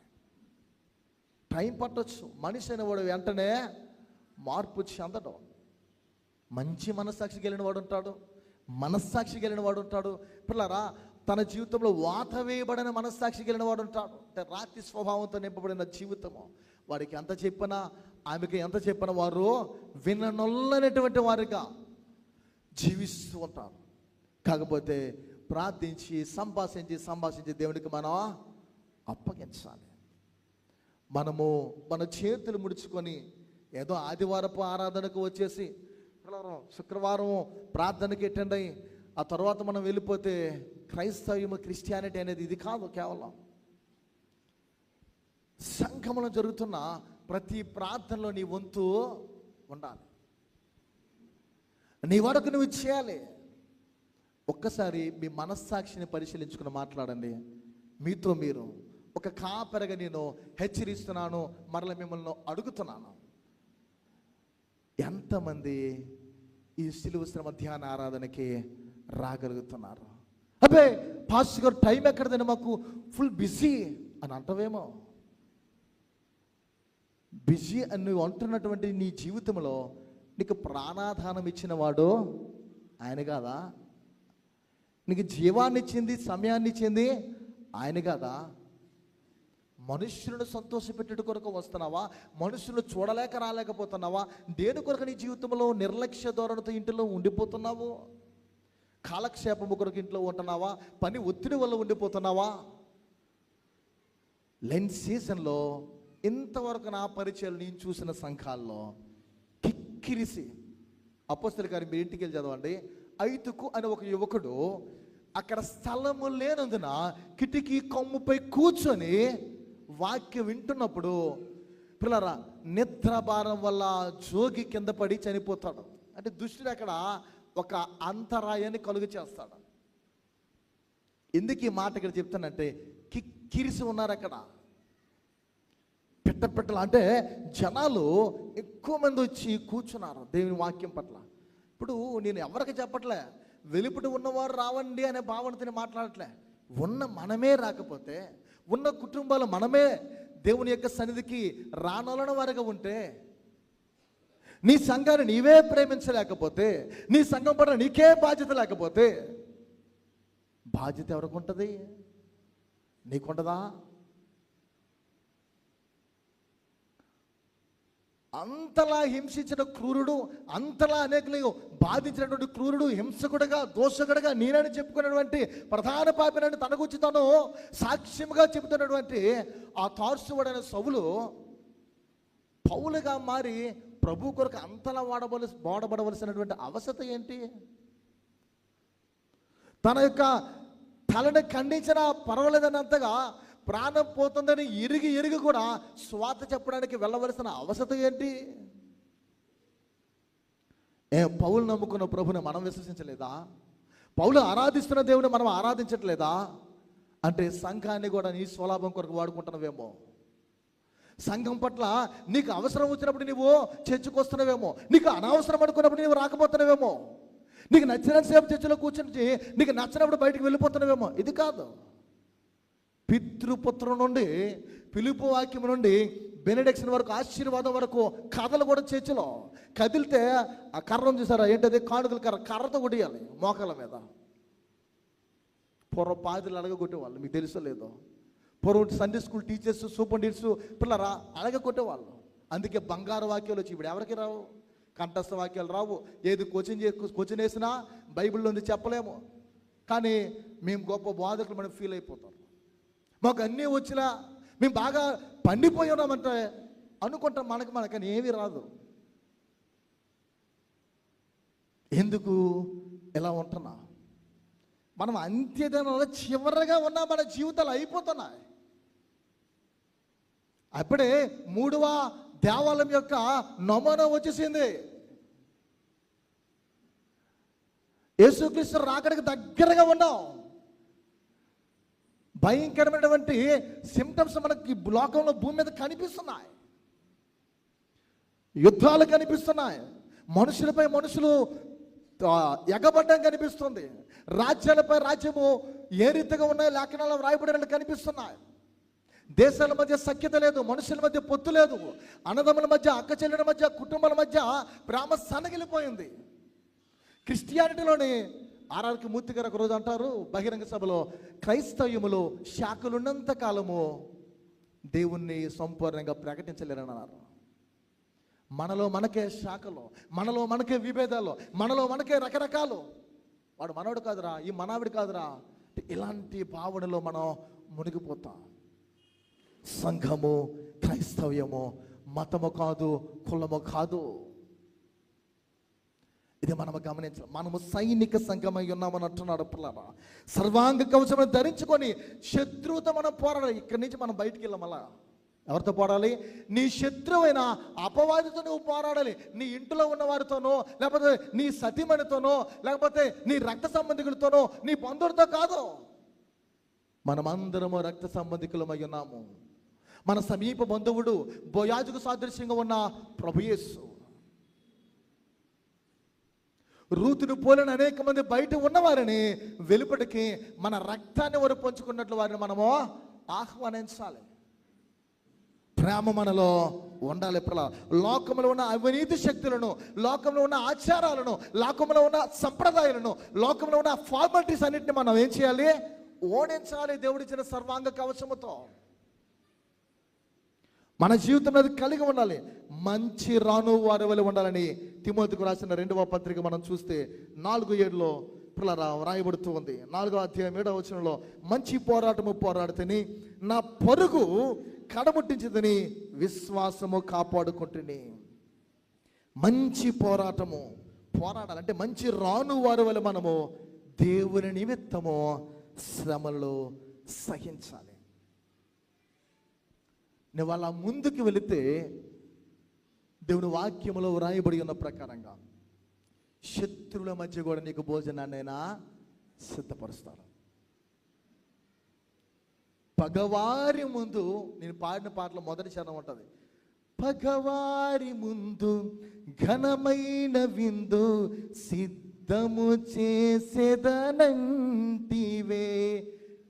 టైం పట్టొచ్చు. మనిషి అయిన వాడు వెంటనే మార్పు చెందడం. మంచి మనస్సాక్షి కలిగిన వాడు ఉంటాడు, మనస్సాక్షి కలిగిన వాడు ఉంటాడు. పిల్లరా తన జీవితంలో వాత వేయబడిన మనస్సాక్షి కలిగిన వాడు ఉంటాడు. అంటే రాతి స్వభావంతో నింపబడిన జీవితము. వాడికి ఎంత చెప్పినా, ఆమెకి ఎంత చెప్పినా వారు విననొల్లనేటువంటి వారిగా జీవిస్తూ ఉంటారు. కాకపోతే ప్రార్థించి సంభాషించి దేవునికి మనం అప్పగించాలి. మనము మన చేతులు ముడుచుకొని ఏదో ఆదివారపు ఆరాధనకు వచ్చేసి శుక్రవారం ప్రార్థనకి అటెండ్ అయ్యి ఆ తర్వాత మనం వెళ్ళిపోతే క్రైస్తవ్యము, క్రిస్టియానిటీ అనేది ఇది కాదు. కేవలం సంఘములో జరుగుతున్న ప్రతి ప్రార్థనలో నీ వంతు ఉండాలి. నీ వరకు నువ్వు చేయాలి. ఒక్కసారి మీ మనస్సాక్షిని పరిశీలించుకుని మాట్లాడండి. మీతో మీరు ఒక కాపరిగా నేను హెచ్చరిస్తున్నాను, మరల మిమ్మల్ని అడుగుతున్నాను. ఎంతమంది ఈ శిలువ శ్రమ ధ్యాన ఆరాధనకి రాగలుగుతున్నారు? అబ్బే పాస్టర్ గారు టైం ఎక్కడదని మాకు ఫుల్ బిజీ అని అంటవేమో. బిజీ అని నువ్వు అంటున్నటువంటి నీ జీవితంలో నీకు ప్రాణాధానం ఇచ్చిన వాడు ఆయన కాదా? నీకు జీవాన్ని ఇచ్చింది, సమయాన్ని ఇచ్చింది ఆయన కాదా? మనుషులను సంతోషపెట్టడం కొరకు వస్తున్నావా? మనుషులను చూడలేక రాలేకపోతున్నావా? దేని కొరకు నీ జీవితంలో నిర్లక్ష్య ధోరణితో ఇంటిలో ఉండిపోతున్నావు? కాలక్షేపము కొరకు ఇంట్లో ఉంటున్నావా? పని ఒత్తిడి వల్ల ఉండిపోతున్నావా? లెంట్ సీజన్లో ఇంతవరకు నా పరిచయాలు నేను చూసిన సంఘాల్లో కిక్కిరిసి, అపోస్తలుల కార్యం మీరు ఇంటికి వెళ్ళి చదవండి. ఐతుకు అనే ఒక యువకుడు అక్కడ స్థలము లేనందున కిటికీ కొమ్ముపై కూర్చొని వాక్యం వింటున్నప్పుడు పిల్లరా నిద్రాభారం వల్ల జోగి కింద పడి చనిపోతాడు. అంటే దుష్టుడు అక్కడ ఒక అంతరాయాన్ని కలుగు చేస్తాడు. ఎందుకు ఈ మాట ఇక్కడ చెప్తానంటే కిక్కిరిసి ఉన్నారు అక్కడ. పిట్టలు అంటే జనాలు ఎక్కువ మంది వచ్చి కూర్చున్నారు దేవుని వాక్యం పట్ల. ఇప్పుడు నేను ఎవరికి చెప్పట్లే, వెలుపటి ఉన్నవారు రావండి అనే భావనతో మాట్లాడట్లే. ఉన్న మనమే రాకపోతే, ఉన్న కుటుంబాలు మనమే దేవుని యొక్క సన్నిధికి రానోలని వారిగా ఉంటే, నీ సంఘాన్ని నీవే ప్రేమించలేకపోతే, నీ సంఘం పట్ల నీకే బాధ్యత లేకపోతే బాధ్యత ఎవరికి ఉంటుంది? నీకుంటదా? అంతలా హింసించిన క్రూరుడు, అంతలా అనేకులు బాధించినటువంటి క్రూరుడు, హింసకుడుగా, దోషకుడుగా నేనని చెప్పుకున్నటువంటి ప్రధాన పాపినని తన గురించి తను సాక్ష్యంగా చెబుతున్నటువంటి ఆ తార్సువాడైన సౌలు పౌలుగా మారి ప్రభు కొరకు అంతలా వాడబడవలసినటువంటి అవసరం ఏంటి? తన యొక్క తలని ఖండించినా పర్వాలేదన్నంతగా ప్రాణం పోతుందని ఎరిగి కూడా స్వాత చెప్పడానికి వెళ్ళవలసిన అవసరం ఏంటి? పౌలు నమ్ముకున్న ప్రభుని మనం విశ్వసించలేదా? పౌలు ఆరాధిస్తున్న దేవుని మనం ఆరాధించట్లేదా? అంటే సంఘాన్ని కూడా నీ స్వలాభం కొరకు వాడుకుంటున్నావేమో. సంఘం పట్ల నీకు అవసరం వచ్చినప్పుడు నువ్వు చర్చకు వస్తున్నావేమో, నీకు అనవసరం అనుకున్నప్పుడు నువ్వు రాకపోతున్నావేమో, నీకు నచ్చిన సేపు చర్చలో కూర్చుని నీకు నచ్చినప్పుడు బయటికి వెళ్ళిపోతున్నావేమో. ఇది కాదు. పితృపుత్రం నుండి పిలుపు వాక్యం నుండి బెనెడిక్షన్ వరకు, ఆశీర్వాదం వరకు కథలు కూడా చర్చలో కదిలితే ఆ కర్రను చూసారా, ఏంటది? కానుకల కర్రతో కొట్టేయాలి మోకాల మీద. పూర్వ పాదులు అడగొట్టేవాళ్ళు, మీకు తెలుసో లేదో. పూర్వం సండే స్కూల్ టీచర్స్, సూపరింటెండెంట్స్ పిల్లరా అడగొట్టేవాళ్ళు. అందుకే బంగారు వాక్యాలు వచ్చి ఇప్పుడు ఎవరికి రావు, కంఠస్థ వాక్యాలు రావు. ఏది కోచింగ్ వేసినా బైబిల్లో ఉంది చెప్పలేము. కానీ మేము గొప్ప బోధకులు మనం ఫీల్ అయిపోతాం. మాకు అన్నీ వచ్చినా మేము బాగా పండిపోయి ఉన్నామంటే అనుకుంటాం, మనకని ఏమీ రాదు. ఎందుకు ఇలా ఉంటున్నా? మనం అంత్యదినంలో చివరిగా ఉన్నా, మన జీవితాలు అయిపోతున్నాయి. అప్పుడే 3వ దేవాలయం యొక్క నమూనా వచ్చేసింది. యేసుక్రీస్తు రాకడికి దగ్గరగా ఉన్నాం. భయంకరమైనటువంటి సిమ్టమ్స్ మనకి లోకంలో భూమి మీద కనిపిస్తున్నాయి. యుద్ధాలు కనిపిస్తున్నాయి, మనుషులపై మనుషులు ఎగబడ్డం కనిపిస్తుంది, రాజ్యాలపై రాజ్యము ఏ రీతిగా ఉన్నాయి లేఖనాల్లో వ్రాయబడినట్టు కనిపిస్తున్నాయి. దేశాల మధ్య సఖ్యత లేదు, మనుషుల మధ్య పొత్తు లేదు, అన్నదమ్ముల మధ్య, అక్క చెల్లెల మధ్య, కుటుంబాల మధ్య ప్రేమ సనగిలిపోయింది. క్రిస్టియానిటీలోని ఆర్ఆర్కి మూర్తి గారు ఒకరోజు అంటారు బహిరంగ సభలో, క్రైస్తవ్యములో శాఖలున్నంత కాలము దేవుణ్ణి సంపూర్ణంగా ప్రకటించలేరని అన్నారు. మనలో మనకే శాఖలు, మనలో మనకే విభేదాలు, మనలో మనకే రకరకాలు. వాడు మనోడు కాదురా, ఈ మనావిడి కాదురా, ఇలాంటి భావనలో మనం మునిగిపోతాం. సంఘము, క్రైస్తవ్యము మతము కాదు, కులము కాదు. ఇది మనము గమనించాలి. మనము సైనిక సంఘమై ఉన్నామని అంటున్నాడు పిల్లరా. సర్వాంగ కవచం ధరించుకొని శత్రువుతో మనం పోరాడాలి. ఇక్కడి నుంచి మనం బయటికి వెళ్ళాం. అలా ఎవరితో పోరాడాలి? నీ శత్రువైన అపవాదితో నువ్వు పోరాడాలి. నీ ఇంట్లో ఉన్న వారితోనో, లేకపోతే నీ సతీమణితోనో, లేకపోతే నీ రక్త సంబంధికులతోనో, నీ బంధువులతో కాదు. మనమందరము రక్త సంబంధికులమై ఉన్నాము. మన సమీప బంధువుడు బోయాజుకు సాదృశ్యంగా ఉన్న ప్రభు యేసు. రూతును పోలిన అనేక మంది బయట ఉన్నవారిని వెలుపటికి మన రక్తాన్ని వారు పంచుకున్నట్లు వారిని మనము ఆహ్వానించాలి. ప్రేమ మనలో ఉండాలి. ఇప్పుడు లోకంలో ఉన్న అవినీతి శక్తులను, లోకంలో ఉన్న ఆచారాలను, లోకంలో ఉన్న సంప్రదాయాలను, లోకంలో ఉన్న ఫార్మాలిటీస్ అన్నింటినీ మనం ఏం చేయాలి? ఓడించాలి దేవుడిచ్చిన సర్వాంగ కవచముతో. మన జీవితంలో అది కలిగి ఉండాలి. మంచి రాను వారి వల్ల ఉండాలని తిమోతికి రాసిన 2వ పత్రిక మనం చూస్తే 4:7 పిల్లరా వ్రాయబడుతూ ఉంది. 4వ అధ్యాయం 7వ వచనంలో, మంచి పోరాటము పోరాడుతని నా పరుగు కడముట్టించదని విశ్వాసము కాపాడుకుంటుని. మంచి పోరాటము పోరాడాలంటే మంచి రాను వారి వల్ల మనము దేవుని నిమిత్తము శ్రమలు సహించాలి. నువ్వు అలా ముందుకు వెళితే దేవుని వాక్యములో వ్రాయబడి ఉన్న ప్రకారంగా శత్రువుల మధ్య కూడా నీకు భోజనాన్నైనా సిద్ధపరుస్తాడు. పగవారి ముందు, నేను పాడిన పాటలో మొదటి చరణం ఉంటుంది, పగవారి ముందు ఘనమైన విందు సిద్ధము చేసేదనంటివే.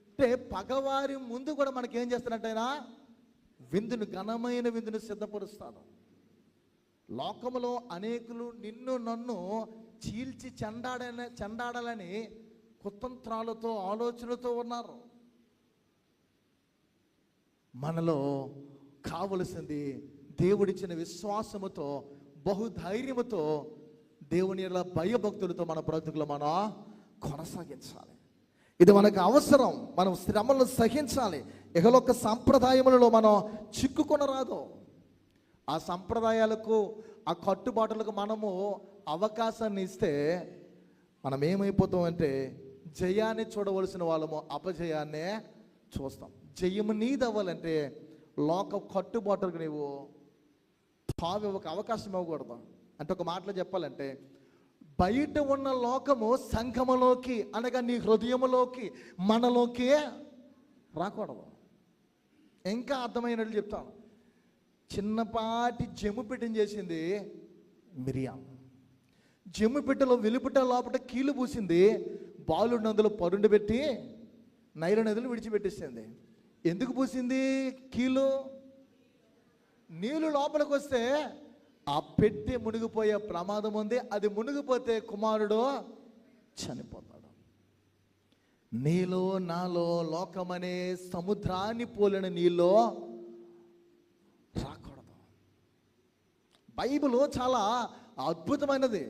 అంటే పగవారి ముందు కూడా మనకేం చేస్తున్నట్టయినా విందును, ఘనమైన విందును సిద్ధపరుస్తాడు. లోకములో అనేకులు నిన్ను నన్ను చీల్చి చెండాడాలని కుతంత్రాలతో, ఆలోచనలతో ఉన్నారు. మనలో కావలసింది దేవుడిచ్చిన విశ్వాసముతో, బహుధైర్యముతో, దేవుని యొక్క భయభక్తులతో మన బ్రతుకులు మనం కొనసాగించాలి. ఇది మనకు అవసరం. మనం శ్రమలను సహించాలి. ఇహలోక సంప్రదాయములలో మనం చిక్కుకొనరాదు. ఆ సంప్రదాయాలకు, ఆ కట్టుబాటులకు మనము అవకాశాన్ని ఇస్తే మనం ఏమైపోతామంటే జయాన్ని చూడవలసిన వాళ్ళము అపజయాన్నే చూస్తాం. జయము నీది అవ్వాలంటే లోక కట్టుబాటులకు నీవు ఒక అవకాశం ఇవ్వకూడదు. అంటే ఒక మాటలో చెప్పాలంటే, బయట ఉన్న లోకము సంఘములోకి అనగా నీ హృదయములోకి, మనలోకి రాకూడదు. ఇంకా అర్థమైనట్లు చెప్తాను. చిన్నపాటి జమ్ము పెట్టిన చేసింది మిరియాం. జమ్ము పెట్టెలో వెలుపుట లోపల కీలు పూసింది. బాలుడు నదులు పరుండి పెట్టి నైలు నదులు విడిచిపెట్టేసింది. ఎందుకు పూసింది కీలు? నీళ్ళు లోపలికి వస్తే ఆ పెట్టి మునిగిపోయే ప్రమాదం ఉంది. అది మునిగిపోతే కుమారుడు చనిపోతాడు. నీలో నాలో లోకమనే సముద్రాన్ని పోలిన నీలో రాకూడదు. బైబిల్ చాలా అద్భుతమైనది.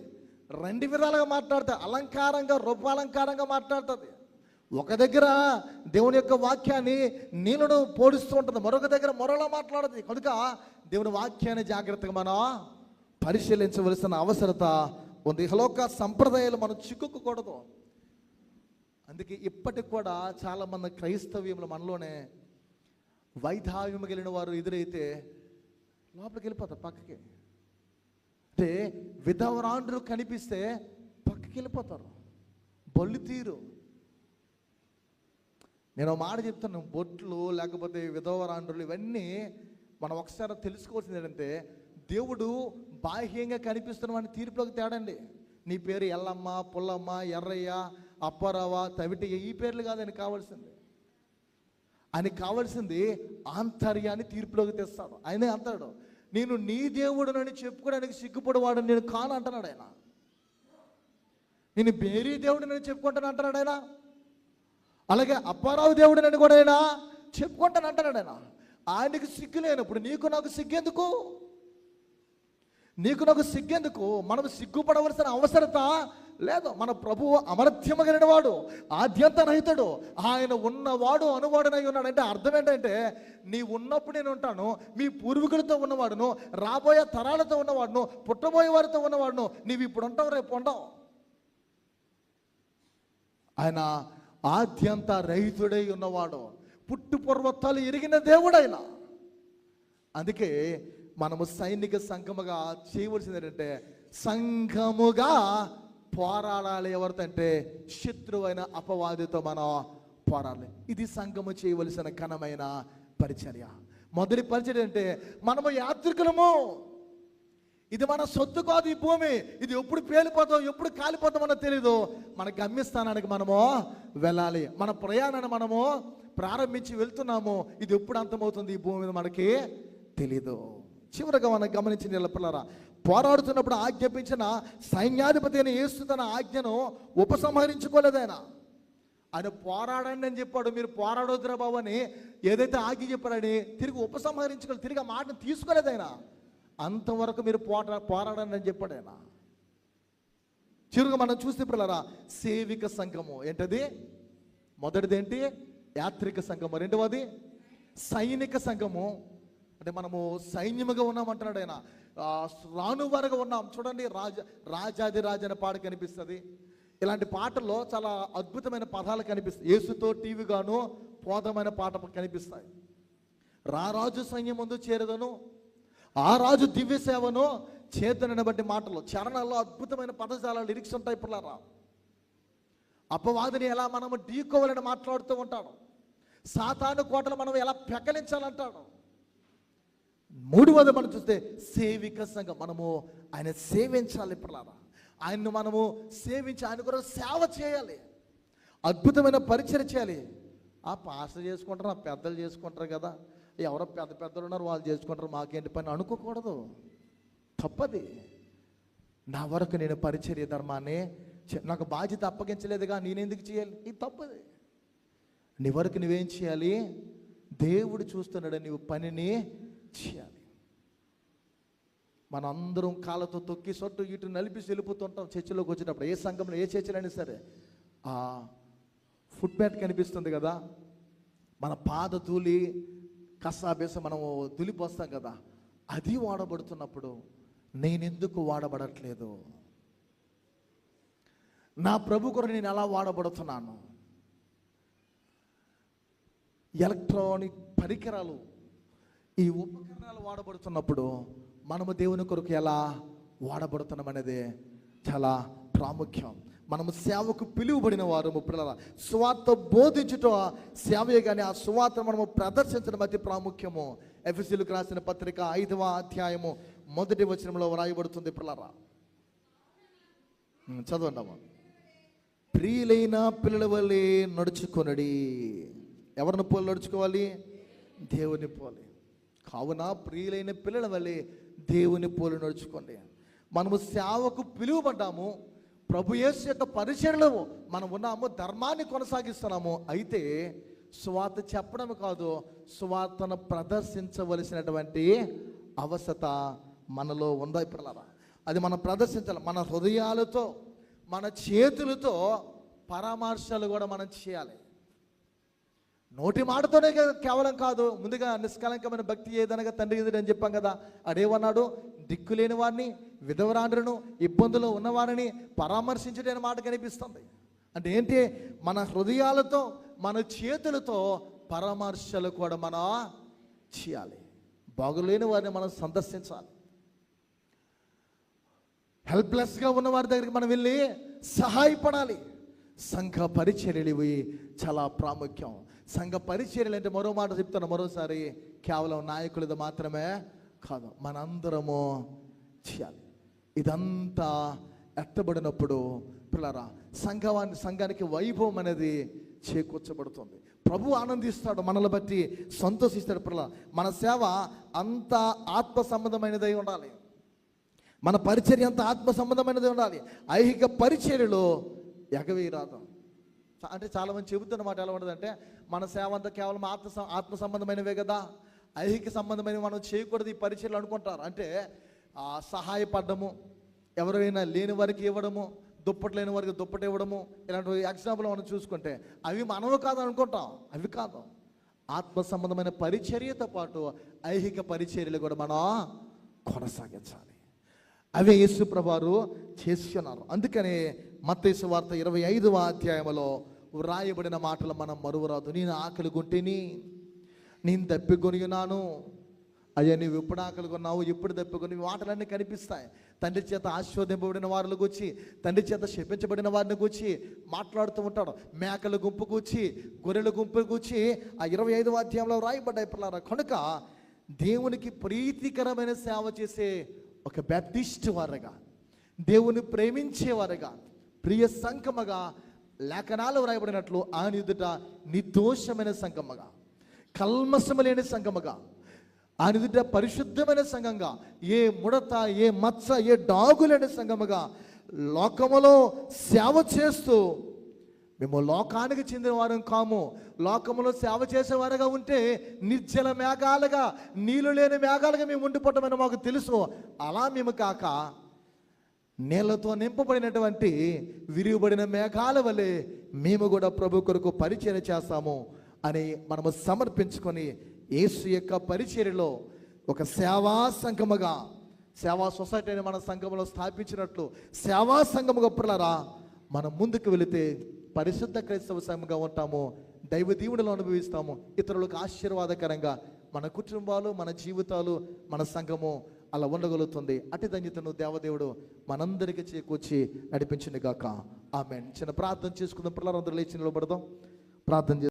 రెండు విధాలుగా మాట్లాడుతుంది. అలంకారంగా, రూపాలంకారంగా మాట్లాడుతుంది. ఒక దగ్గర దేవుని యొక్క వాక్యాన్ని నీళ్ళను పోడుస్తూ ఉంటుంది, మరొక దగ్గర మరోలా మాట్లాడుతుంది. కనుక దేవుని వాక్యాన్ని జాగ్రత్తగా మనం పరిశీలించవలసిన అవసరత ఉంది. ఇహలోక సంప్రదాయాలు మనం చిక్కుకోకూడదు. అందుకే ఇప్పటికి కూడా చాలామంది క్రైస్తవ్యములు మనలోనే వైధావ్యం కలిగిన వారు ఎదురైతే లోపలికి వెళ్ళిపోతారు పక్కకి. అంటే విధవరాండ్రు కనిపిస్తే పక్కకి వెళ్ళిపోతారు. బొల్లు తీరు. నేను మాట చెప్తాను, బొట్లు లేకపోతే విధవరాండ్రులు ఇవన్నీ మనం ఒకసారి తెలుసుకోవాల్సింది ఏంటంటే, దేవుడు బాహ్యంగా కనిపిస్తున్న వాడిని తీర్పులోకి తేడండి. నీ పేరు ఎల్లమ్మ, పుల్లమ్మ, ఎర్రయ్య, అప్పారావ, తవిటయ్య, ఈ పేర్లు కాదు ఆయనకు కావాల్సింది. ఆయనకు కావాల్సింది ఆంతర్యాన్ని తీర్పులోకి తెస్తాడు. ఆయనే అంటాడు, నేను నీ దేవుడునని చెప్పుకోవడానికి సిగ్గుపడేవాడు నేను కాను అంటున్నాడు ఆయన. నేను బేరీ దేవుడినని చెప్పుకుంటాను అంటున్నాడు ఆయన. అలాగే అప్పారావు దేవుడినని కూడా ఆయన చెప్పుకుంటాను అంటున్నాడు ఆయన. ఆయనకి సిగ్గు లేనప్పుడు నీకు నాకు సిగ్గెందుకు? నీకు నాకు సిగ్గెందుకు? మనం సిగ్గుపడవలసిన అవసరత లేదు. మన ప్రభువు అమర్త్యము కలిగిన వాడు, ఆద్యంత రహితుడు, ఆయన ఉన్నవాడు అనువాడునై ఉన్నాడు. అంటే అర్థం ఏంటంటే, నీ ఉన్నప్పుడు నేను ఉంటాను, మీ పూర్వీకులతో ఉన్నవాడును, రాబోయే తరాలతో ఉన్నవాడును, పుట్టబోయే వారితో ఉన్నవాడును. నీవు ఇప్పుడు ఉంటావు, రేపు ఉండవు. ఆయన ఆద్యంత రహితుడై ఉన్నవాడు, పుట్టు పూర్వత్వాలు ఎరిగిన దేవుడైన. అందుకే మనము సైనిక సంఘముగా చేయవలసింది ఏంటంటే, సంఘముగా పోరాడాలి. ఎవరితో అంటే శత్రువైన అపవాదితో మనం పోరాడాలి. ఇది సంఘము చేయవలసిన ఘనమైన పరిచర్య. మొదటి పరిచర్య అంటే మనము యాత్రికులము. ఇది మన సొత్తు కాదు ఈ భూమి. ఇది ఎప్పుడు పేలిపోతాం, ఎప్పుడు కాలిపోతాం అన్నది తెలీదు. మన గమ్యస్థానానికి మనము వెళ్ళాలి. మన ప్రయాణాన్ని మనము ప్రారంభించి వెళ్తున్నాము. ఇది ఎప్పుడు అంతమవుతుంది ఈ భూమి మీద మనకి తెలీదు. చివరగా మనం గమనించిన పిల్లరా, పోరాడుతున్నప్పుడు ఆజ్ఞాపించిన సైన్యాధిపతి అయిన యేసు తన ఆజ్ఞను ఉపసంహరించుకోలేదు. ఆయన పోరాడండి అని చెప్పాడు. మీరు పోరాడొద్దురా బాబు అని ఏదైతే ఆజ్ఞ చెప్పాడని తిరిగి ఉపసంహరించుకోలేదు. తిరిగి ఆ మాటను తీసుకోలేదు ఆయన. అంతవరకు మీరు పోరాడండి అని చెప్పాడు ఆయన. చివరిగా మనం చూస్తే పిల్లరా, సేవిక సంఘము ఏంటది? మొదటిది ఏంటి? యాత్రిక సంఘము. రెండవది సైనిక సంఘము. అంటే మనము సైన్యముగా ఉన్నామంటున్నాడు ఆయన. రానువారుగా ఉన్నాం. చూడండి, రాజాది రాజు అనే పాట కనిపిస్తుంది. ఇలాంటి పాటల్లో చాలా అద్భుతమైన పదాలు కనిపిస్తాయి. యేసుతో టీవీగాను పోదమైన పాట కనిపిస్తాయి. రారాజు సైన్యం ముందు చేరదను, ఆ రాజు దివ్య సేవను చేతనని బట్టి మాటలు, చరణాల్లో అద్భుతమైన పదజాల లిరిక్స్ ఉంటాయి. పిల్లరా, అపవాదిని ఎలా మనము ఢీకోవాలని మాట్లాడుతూ ఉంటాడు. సాతాను కోటలు మనం ఎలా పెకలించాలంటాడు. మూడవది మనం చూస్తే సేవిక సంఘం. మనము ఆయన సేవించాలి. పిల్లరా, ఆయన్ను మనము సేవించి ఆయన కొరకు సేవ చేయాలి. అద్భుతమైన పరిచయం చేయాలి. ఆ పాస్టర్ చేసుకుంటారు, ఆ పెద్దలు చేసుకుంటారు కదా, ఎవరో పెద్ద పెద్దలు ఉన్నారు వాళ్ళు చేసుకుంటారు, మాకేంటి పని అనుకోకూడదు. తప్పది. నా వరకు నేను పరిచర్య ధర్మాన్ని, నాకు బాధ్యత అప్పగించలేదుగా నేనెందుకు చేయాలి? ఇది తప్పది. నీ వరకు నువ్వేం చేయాలి? దేవుడు చూస్తున్నాడు, నీవు పనిని చేయాలి. మన అందరం కాళ్ళతో తొక్కి సొట్టు ఇటు నలిపి వెళ్ళిపోతుంటాం చర్చిలోకి వచ్చేటప్పుడు. ఏ సంఘంలో ఏ చర్చిలైనా సరే ఆ ఫుట్ మ్యాట్ కనిపిస్తుంది కదా, మన పాద ధూళి కసాబేస మనము దులిపోస్తాం కదా, అది వాడబడుతున్నప్పుడు నేనెందుకు వాడబడట్లేదు? నా ప్రభు కొరకు నేను ఎలా వాడబడుతున్నాను? ఎలక్ట్రానిక్ పరికరాలు, ఈ ఉపకరణాలు వాడబడుతున్నప్పుడు మనము దేవుని కొరకు ఎలా వాడబడుతున్నాం అనేది చాలా ప్రాముఖ్యం. మనము సేవకు పిలువబడిన వారు పిల్లల సువార్త బోధించుట సేవయే, కానీ ఆ సువార్త మనము ప్రదర్శించడం అతి ప్రాముఖ్యము. ఎఫెసీయులకు రాసిన పత్రిక 5వ అధ్యాయము 1వ వచనంలో వ్రాయబడుతుంది పిల్లరా, చదవండి. ప్రియులైన పిల్లల వలె నడుచుకొనుడి. ఎవరిని పోలి నడుచుకోవాలి? దేవుని పోలి. కావున ప్రియులైన పిల్లల వలె దేవుని పోలి నడుచుకోండి. మనము సేవకు పిలువబడ్డాము, ప్రభు యేసు యొక్క పరిచర్యలో మనం ఉన్నాము, ధర్మాన్ని కొనసాగిస్తున్నాము. అయితే సువార్త చెప్పడం కాదు, సువార్తను ప్రదర్శించవలసినటువంటి అవసరత మనలో ఉందా పిల్లరా? అది మనం ప్రదర్శించాలి. మన హృదయాలతో, మన చేతులతో పరామర్శలు కూడా మనం చేయాలి. నోటి మాటతోనే కేవలం కాదు. ముందుగా నిష్కలంకమైన భక్తి ఏదనగా తండ్రి ఎదురు అని చెప్పాం కదా. అడేమన్నాడు? దిక్కులేని వారిని, విధవరాండ్రును, ఇబ్బందులు ఉన్నవారిని పరామర్శించడం మాట కనిపిస్తుంది. అంటే ఏంటి? మన హృదయాలతో, మన చేతులతో పరామర్శలు కూడా మనం చేయాలి. బాగులేని వారిని మనం సందర్శించాలి. హెల్ప్లెస్గా ఉన్న వారి దగ్గరికి మనం వెళ్ళి సహాయపడాలి. సంఘ పరిచర్యలు ఇవి చాలా ప్రాముఖ్యం. సంఘ పరిచర్యలు అంటే మరో మాట చెప్తాను మరోసారి, కేవలం నాయకులది మాత్రమే కాదు, మనందరము చేయాలి. ఇదంతా ఎత్తబడినప్పుడు పిల్లరా సంఘానికి వైభవం అనేది చేకూర్చబడుతుంది. ప్రభు ఆనందిస్తాడు, మనల్ని బట్టి సంతోషిస్తాడు. పిల్లల మన సేవ అంత ఆత్మ సంబంధమైనదై ఉండాలి. మన పరిచర్య అంత ఆత్మ సంబంధమైనది ఉండాలి. ఐహిక పరిచర్యలో ఎగవేయరాదు. అంటే చాలామంది చెబుతున్నమాట ఎలా ఉండదంటే, మన సేవ అంతా కేవలం ఆత్మ సంబంధమైనవే కదా, ఐహిక సంబంధమైనవి మనం చేయకూడదు ఈ పరిచర్యలు అనుకుంటారు. అంటే సహాయపడము, ఎవరైనా లేని వారికి ఇవ్వడము, దుప్పటి లేని వారికి దుప్పటి ఇవ్వడము, ఇలాంటి ఎగ్జాంపుల్ మనం చూసుకుంటే అవి మనము కాదు అనుకుంటాం. అవి కాదు. ఆత్మ సంబంధమైన పరిచర్యతో పాటు ఐహిక పరిచర్యలు కూడా మనం కొనసాగించాలి. అవే యేసు ప్రభువారు చేస్తున్నారు. అందుకనే మత్తయి సువార్త 25వ అధ్యాయంలో వ్రాయబడిన మాటలు మనం మరువరాదు. నేను ఆకలి కొంటేని, నేను దప్పికొని ఉన్నాను, అయ్యా నువ్వు ఎప్పుడు ఆకలి కొన్నావు, ఎప్పుడు దప్పికొని, మాటలన్నీ కనిపిస్తాయి. తండ్రి చేత ఆశీర్వదింపబడిన వారిని కూర్చి, తండ్రి చేత శపించబడిన వారిని కూర్చి మాట్లాడుతూ ఉంటాడు. మేకల గుంపు కూర్చి, గొర్రెల గుంపు కూర్చి ఆ 25వ అధ్యాయంలో వ్రాయబడ్డాయి పిల్లరా. కనుక దేవునికి ప్రీతికరమైన సేవ చేసే ఒక బ్యాప్టిస్ట్ వారుగా, దేవుని ప్రేమించేవారుగా, ప్రియ సంఘముగా లేఖనాలు వ్రాయబడినట్లు ఆయన ఎదుట నిర్దోషమైన సంఘముగా, కల్మషము లేని సంఘముగా, ఆయన ఎదుట పరిశుద్ధమైన సంఘంగా, ఏ ముడత, ఏ మచ్చ, ఏ డాగు లేని సంఘముగా లోకములో సేవ చేస్తూ, మేము లోకానికి చెందిన వారం కాము, లోకములో సేవ చేసేవారుగా ఉంటే నిర్జల మేఘాలుగా, నీళ్ళు లేని మేఘాలుగా మేము ఉండిపోవటమని మాకు తెలుసు. అలా మేము కాక నీళ్లతో నింపబడినటువంటి విరిగిబడిన మేఘాల వలె మేము కూడా ప్రభు కొరకు పరిచర్య చేస్తాము అని మనము సమర్పించుకొని యేసు యొక్క పరిచర్యలో ఒక సేవా సంఘముగా, సేవా సొసైటీని మన సంఘంలో స్థాపించినట్లు సేవా సంఘముగా పిల్లరా మనం ముందుకు వెళితే పరిశుద్ధ క్రైస్తవ సంఘంగా ఉంటాము, దైవ దీవెనలు అనుభవిస్తాము, ఇతరులకు ఆశీర్వాదకరంగా మన కుటుంబాలు, మన జీవితాలు, మన సంఘము అలా ఉండగలుగుతుంది. అటు ధన్యతను దేవదేవుడు మనందరికీ చేకూర్చి నడిపించింది గాక. ఆమేన్. చిన్న ప్రార్థన చేసుకుందాం. పిల్లలందరూ లేచి నిలబడదాం, ప్రార్థన